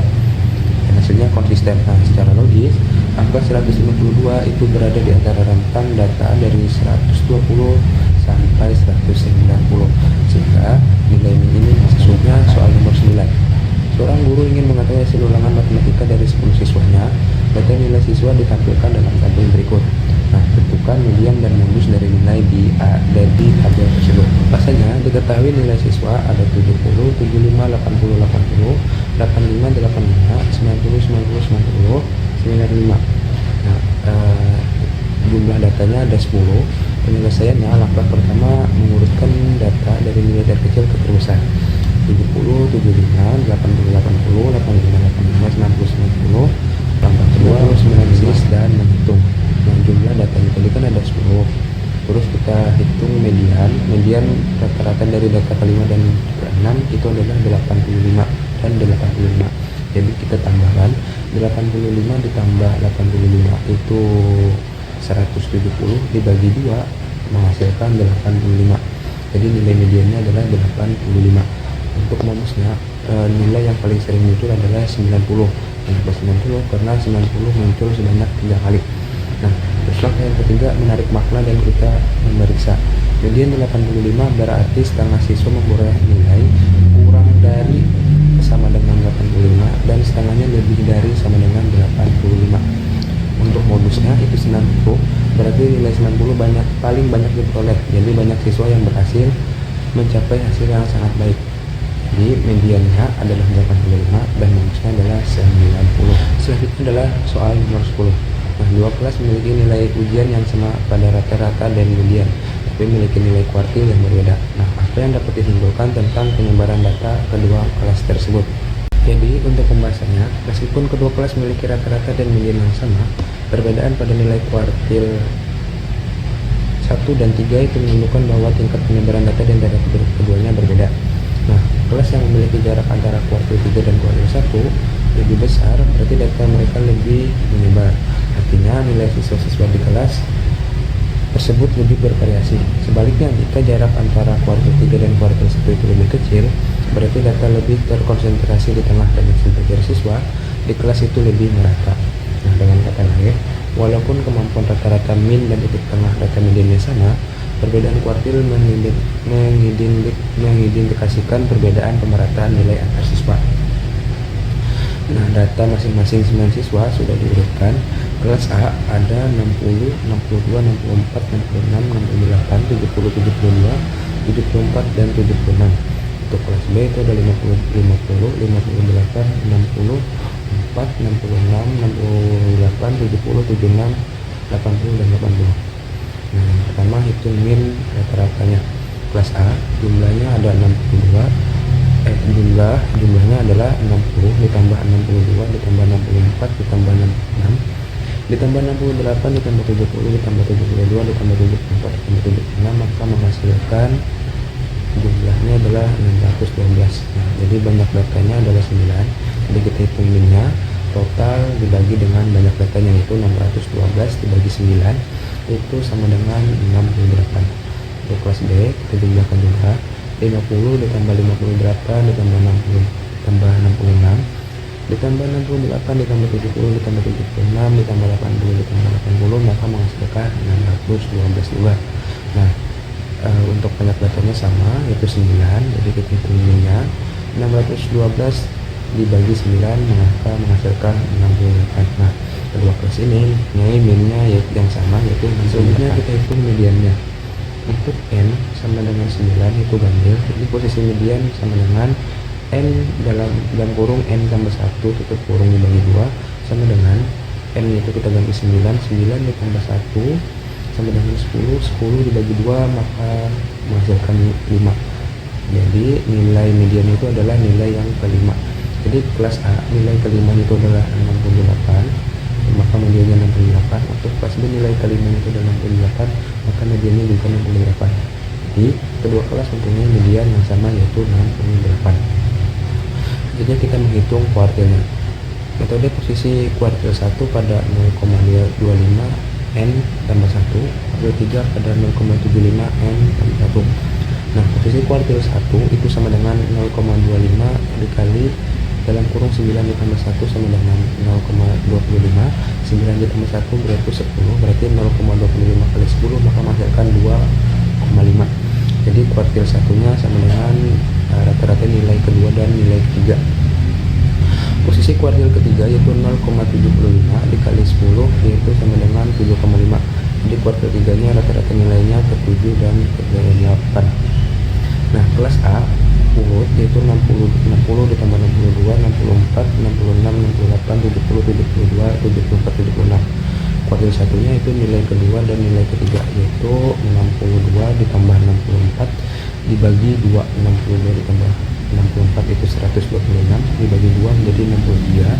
dan hasilnya konsisten. Nah, secara logis angka 152 itu berada di antara rentang data dari 120 sampai 190, sehingga nilai min ini maksudnya soal nomor 9. Seorang guru ingin mengetahui hasil ulangan matematika dari 10 siswanya. Data nilai siswa ditampilkan dalam tabel berikut. Nah, tentukan median dan modus dari nilai di tabel tersebut. Pasalnya, diketahui nilai siswa ada 70, 75, 80, 80, 85, 85, 90, 90, 90, 95. Nah, jumlah datanya ada 10. Penyelesaiannya, langkah pertama mengurutkan data dari nilai terkecil ke terbesar. 70, 75, 80, 80, 85, 85, 90, 90. Langkah kedua, menganalisis dan menghitung. Nah, jumlah datanya tadi kan ada 10. Terus kita hitung median rata-rata dari data kelima dan keenam itu adalah 85 dan 85. Jadi kita tambahkan 85 ditambah 85 itu 170 dibagi 2 menghasilkan 85. Jadi nilai mediannya adalah 85. Untuk modusnya, nilai yang paling sering muncul adalah 90. Kenapa 90? Karena 90 muncul sebanyak 3 kali. Nah, terus langkah yang ketiga menarik makna dan kita memeriksa. Median 85 berarti setengah siswa memperoleh nilai kurang dari sama dengan 85 dan setengahnya lebih dari sama dengan 85. Untuk modusnya itu 90, berarti nilai 90 paling banyak diperoleh. Jadi banyak siswa yang berhasil mencapai hasil yang sangat baik. Jadi mediannya adalah 85 dan modusnya adalah 90. Selanjutnya adalah soal nomor 10. Nah, dua kelas memiliki nilai ujian yang sama pada rata-rata dan median, tapi memiliki nilai kuartil yang berbeda. Nah, apa yang dapat disimpulkan tentang penyebaran data kedua kelas tersebut? Jadi, untuk pembahasannya, meskipun kedua kelas memiliki rata-rata dan median yang sama, perbedaan pada nilai kuartil 1 dan 3 itu menunjukkan bahwa tingkat penyebaran data dan data keduanya berbeda. Nah, kelas yang memiliki jarak antara kuartil 3 dan kuartil 1 lebih besar, berarti data mereka lebih menyebar. Artinya nilai siswa-siswa di kelas tersebut lebih bervariasi. Sebaliknya, jika jarak antara kuartil 3 dan kuartil 1 itu lebih kecil, berarti data lebih terkonsentrasi di tengah dan hasil belajar siswa di kelas itu lebih merata. Nah, dengan kata lain, walaupun kemampuan rata-rata min dan titik tengah data mediannya sama, perbedaan kuartil mengindikasikan perbedaan pemerataan nilai antar siswa. Nah, data masing-masing 9 siswa sudah diurutkan. Kelas A ada 60, 62, 64, 66, 68, 70, 72, 74, dan 76. Untuk kelas B itu ada 50, 50, 58, 60, 4, 66, 68, 70, 76, 80, dan 80. Nah, yang pertama hitung min rata-ratanya. kelas A jumlahnya ada 62, jumlahnya adalah 60 ditambah 62 ditambah 64 ditambah 66 ditambah 68 ditambah 70 ditambah 72 ditambah 74 ditambah 76, maka menghasilkan jumlahnya adalah 612. Nah, jadi banyak datanya adalah 9. Jadi kita hitung minnya, total dibagi dengan banyak datanya, yaitu 612 dibagi 9 itu sama dengan 68. Untuk kelas B kita jumlahkan juga 50 ditambah 58 ditambah 60 ditambah 66 ditambah 68 ditambah 70 ditambah 76 ditambah 80 ditambah 80, maka menghasilkan 612 juga. Nah, untuk banyak datanya sama, yaitu 9. Jadi kita hitung minnya, 612 dibagi 9 maka menghasilkan 68. Nah, kedua kelas ini mempunyai minnya yang sama, yaitu selanjutnya kita hitung mediannya. Untuk n sama dengan 9 itu ganjil, jadi posisi median sama dengan n dalam kurung n tambah 1 tutup kurung dibagi 2 sama dengan n itu kita ganti 9 ditambah 1 sama dengan 10 dibagi 2 maka menghasilkan 5. Jadi nilai median itu adalah nilai yang kelima. Jadi kelas A nilai kelima itu adalah 68, maka mediannya 68. Untuk kelas B nilai kelima itu adalah 68, maka mediannya juga 68. Jadi kedua kelas mempunyai median yang sama, yaitu 68. Jadi kita menghitung kuartilnya. Metode posisi kuartil 1 pada 0,25 n tambah 1, kuartil 3 pada 0,75 n tambah 1. Nah, posisi kuartil 1 itu sama dengan 0,25 dikali dalam kurung 9 ditambah 1 sama dengan 0,25. 9 ditambah 1 berarti 10, berarti 0,25 kali 10 maka menghasilkan 2,5. Jadi kuartil satunya sama dengan rata-rata nilai kedua dan nilai ketiga. Posisi kuartil ketiga yaitu 0,75 dikali 10 yaitu sama dengan 7,5. Jadi kuartil tiganya rata-rata nilainya ke-7 dan ke-8. Nah, kelas A urut yaitu 60 ditambah 62, 64, 66, 68, 70, 72, 74, 76. Kuartil satunya itu nilai kedua dan nilai ketiga, yaitu 62 ditambah 64 dibagi 2, 62 ditambah 64 itu 126 dibagi 2 menjadi 63.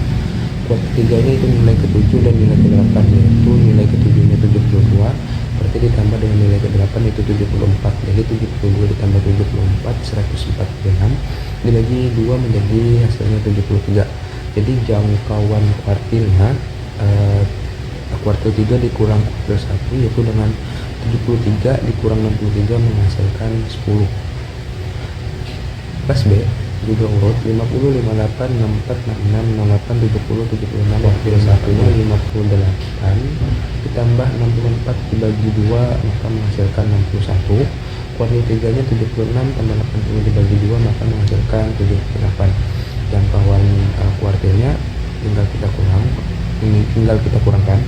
Kuartil ketiganya itu nilai ke-7 dan nilai ke-8, yaitu nilai ke-7-nya 72 berarti ditambah dengan nilai ke-8 itu 74. Jadi 72 ditambah 74 146 dibagi 2 menjadi hasilnya 73. Jadi jangkauan kuartilnya kuartil 3 dikurang kuartil 1 yaitu dengan 73 dikurang 63 menghasilkan 10. Kelas B juga urut 50, 58, 64, 66, 68, 70, 76, kuartil 1-nya 58 ditambah 64 dibagi 2 maka menghasilkan 61. Kuartil 3-nya 76 tambah 80 dibagi 2 maka menghasilkan 78. Jangkauan kuartilnya tinggal kita kurangkan.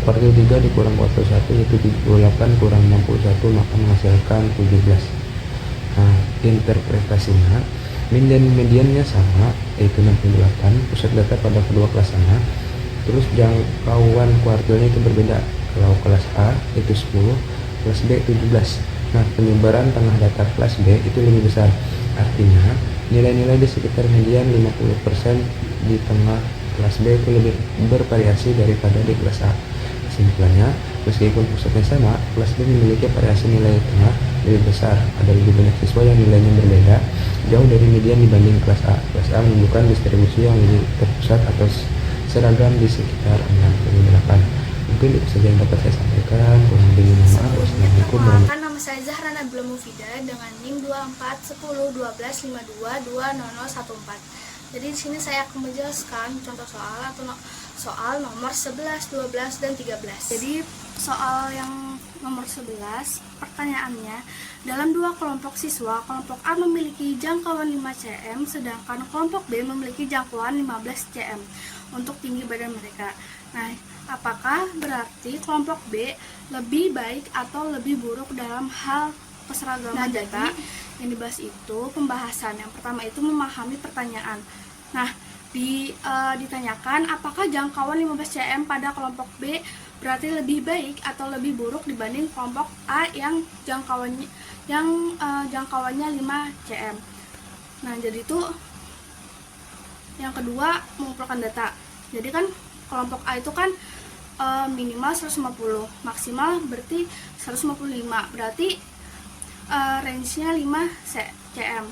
Kuartil 3 dikurang kuartil 1 yaitu 78 kurang 61 maka menghasilkan 17. Nah, interpretasinya min dan mediannya sama yaitu 68, pusat data pada kedua kelas sama. Terus jangkauan kuartilnya itu berbeda. Kalau kelas A itu 10, kelas B 17. Nah, penyebaran tengah data kelas B itu lebih besar. Artinya nilai-nilai di sekitar median 50% di tengah kelas B itu lebih bervariasi daripada di kelas A. Kesimpulannya, meskipun pusatnya sama, kelas B memiliki variasi nilai tengah lebih besar. Ada lebih banyak siswa yang nilainya berbeda jauh dari median dibanding kelas A. Kelas A menunjukkan distribusi yang lebih terpusat atau seragam di sekitar 68. Mungkin itu saja yang dapat saya sampaikan. Kurang lebihnya mohon maaf. Wassalamualaikum warahmatullahi wabarakatuh.
Nama saya Zahra Nabila Mufida dengan NIM 241012522014. Jadi di sini saya akan menjelaskan contoh soal atau soal nomor 11, 12, dan 13. Jadi soal yang nomor 11, pertanyaannya, dalam dua kelompok siswa, kelompok A memiliki jangkauan 5 cm, sedangkan kelompok B memiliki jangkauan 15 cm untuk tinggi badan mereka. Nah, apakah berarti kelompok B lebih baik atau lebih buruk dalam hal keseragaman data? Yang dibahas itu pembahasan. Yang pertama itu memahami pertanyaan. Nah, ditanyakan apakah jangkauan 15 cm pada kelompok B berarti lebih baik atau lebih buruk dibanding kelompok A yang yang jangkauannya 5 cm. Nah, jadi itu yang kedua mengumpulkan data. Jadi kan kelompok A itu kan minimal 150, maksimal berarti 155, berarti range-nya 5 cm.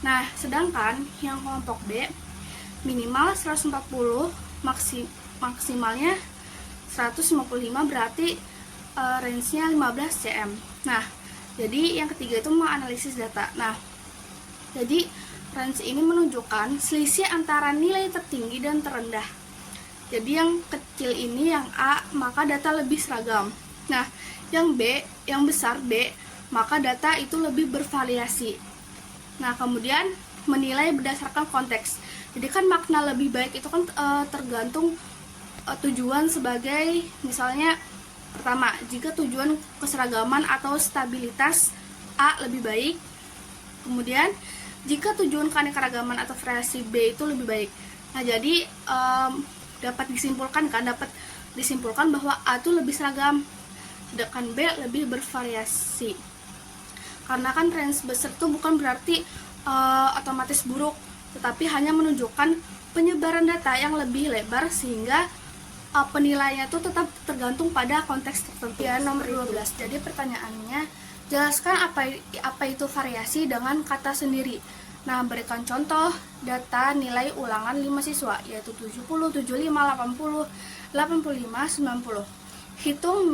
Nah, sedangkan yang kelompok B minimal 140, maksimalnya 155, berarti range-nya 15 cm. Nah, jadi yang ketiga itu menganalisis data. Nah, jadi range ini menunjukkan selisih antara nilai tertinggi dan terendah. Jadi yang kecil ini yang A, maka data lebih seragam. Nah, yang B, yang besar B, maka data itu lebih bervariasi. Nah, kemudian menilai berdasarkan konteks. Jadi kan makna lebih baik itu kan tergantung tujuan sebagai, misalnya pertama, jika tujuan keseragaman atau stabilitas A lebih baik. Kemudian jika tujuan keanekaragaman atau variasi B itu lebih baik. Nah, jadi dapat disimpulkan bahwa A itu lebih seragam, sedangkan B lebih bervariasi. Karena kan range besar itu bukan berarti otomatis buruk, tetapi hanya menunjukkan penyebaran data yang lebih lebar sehingga penilaiannya itu tetap tergantung pada konteks tertentu. Ya, nomor 12. Jadi pertanyaannya, jelaskan apa itu variasi dengan kata sendiri. Nah, berikan contoh data nilai ulangan 5 siswa, yaitu 70, 75, 80, 85, 90. Hitung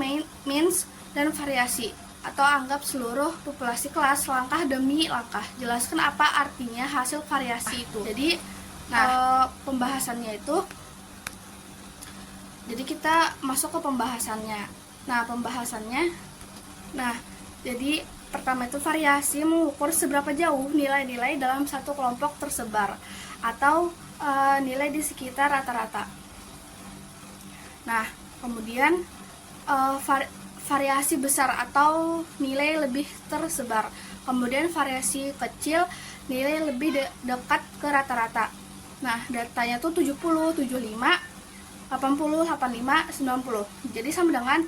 means dan variasi, atau anggap seluruh populasi kelas langkah demi langkah. Jelaskan apa artinya hasil variasi itu. Jadi, pembahasannya itu, jadi kita masuk ke pembahasannya. Jadi pertama itu variasi mengukur seberapa jauh nilai-nilai dalam satu kelompok tersebar atau nilai di sekitar rata-rata. Nah, kemudian variasi besar atau nilai lebih tersebar. Kemudian variasi kecil, nilai lebih dekat ke rata-rata. Nah, datanya tuh 70, 75, 80, 85, 90. Jadi sama dengan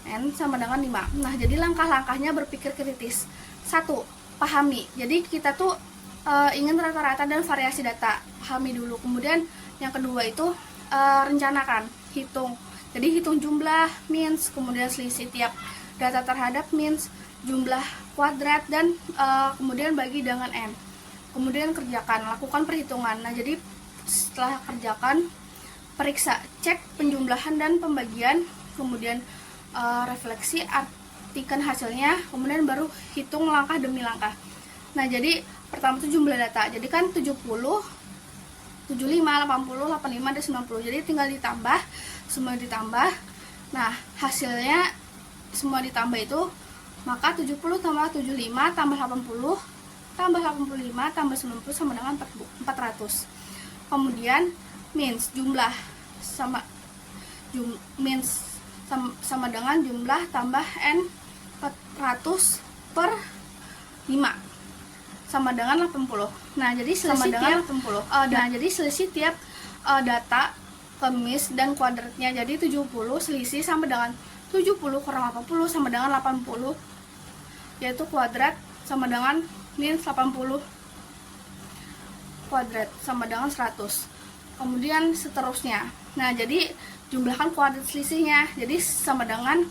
N sama dengan 5. Nah, jadi langkah-langkahnya berpikir kritis. 1. Pahami. Jadi kita tuh ingin rata-rata dan variasi data. Pahami dulu. Kemudian yang kedua itu rencanakan, hitung. Jadi hitung jumlah means, kemudian selisih tiap data terhadap means, jumlah kuadrat, dan kemudian bagi dengan N. Kemudian kerjakan, lakukan perhitungan. Nah, jadi setelah kerjakan, periksa, cek penjumlahan dan pembagian, kemudian refleksi, artikan hasilnya, kemudian baru hitung langkah demi langkah. Nah, jadi pertama itu jumlah data. Jadi kan 70, 75, 80, 85, dan 90. Jadi tinggal ditambah, semua ditambah. Nah, hasilnya semua ditambah itu, maka 70 tambah 75 tambah 80 tambah 85 tambah 90 sama dengan 400. Kemudian means, jumlah sama dengan jumlah tambah N 400 per 5 sama dengan 80. Nah, jadi selisih tiap 80. Jadi selisih tiap data kemis dan kuadratnya. Jadi 70 selisih sama dengan 70 kurang 80 sama dengan 80, yaitu kuadrat sama dengan min 80 kuadrat sama dengan 100. Kemudian seterusnya. Nah, jadi jumlahkan kuadrat selisihnya. Jadi sama dengan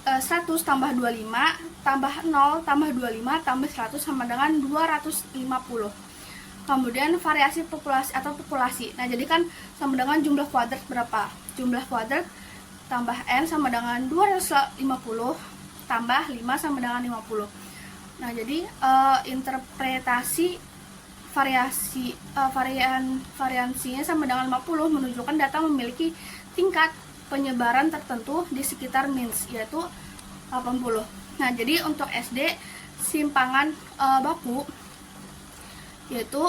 100 tambah 25 tambah 0 tambah 25 tambah 100 sama dengan 250. Kemudian variasi populasi atau populasi. Nah, jadi kan sama dengan jumlah kuadrat berapa? Jumlah kuadrat tambah N sama dengan 250 tambah 5 sama dengan 50. Nah, jadi interpretasi variansinya sama dengan 50 menunjukkan data memiliki tingkat penyebaran tertentu di sekitar means, yaitu 80. Nah, jadi untuk SD simpangan baku, yaitu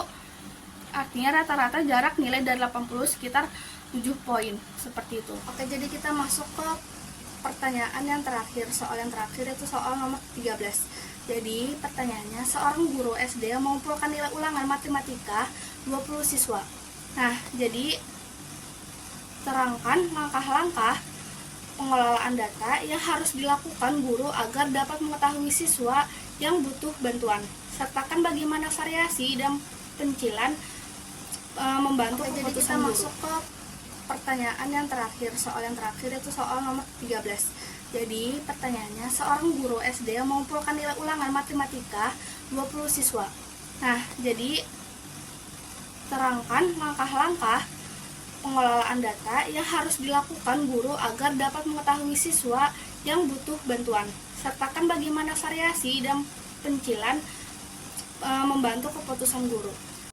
artinya rata-rata jarak nilai dari 80 sekitar 7 poin, seperti itu. Oke, jadi kita masuk ke pertanyaan yang terakhir. Soal yang terakhir itu soal nomor 13. Jadi pertanyaannya, seorang guru SD mengumpulkan nilai ulangan matematika 20 siswa. Nah, jadi terangkan langkah-langkah pengelolaan data yang harus dilakukan guru agar dapat mengetahui siswa yang butuh bantuan. Sertakan bagaimana variasi dan pencilan membantu keputusan guru. Jadi kita masuk ke pertanyaan yang terakhir, soal yang terakhir itu soal nomor 13. Jadi pertanyaannya, seorang guru SD yang mengumpulkan nilai ulangan matematika 20 siswa. Nah, jadi terangkan langkah-langkah pengelolaan data yang harus dilakukan guru agar dapat mengetahui siswa yang butuh bantuan. Sertakan bagaimana variasi dan pencilan membantu keputusan guru.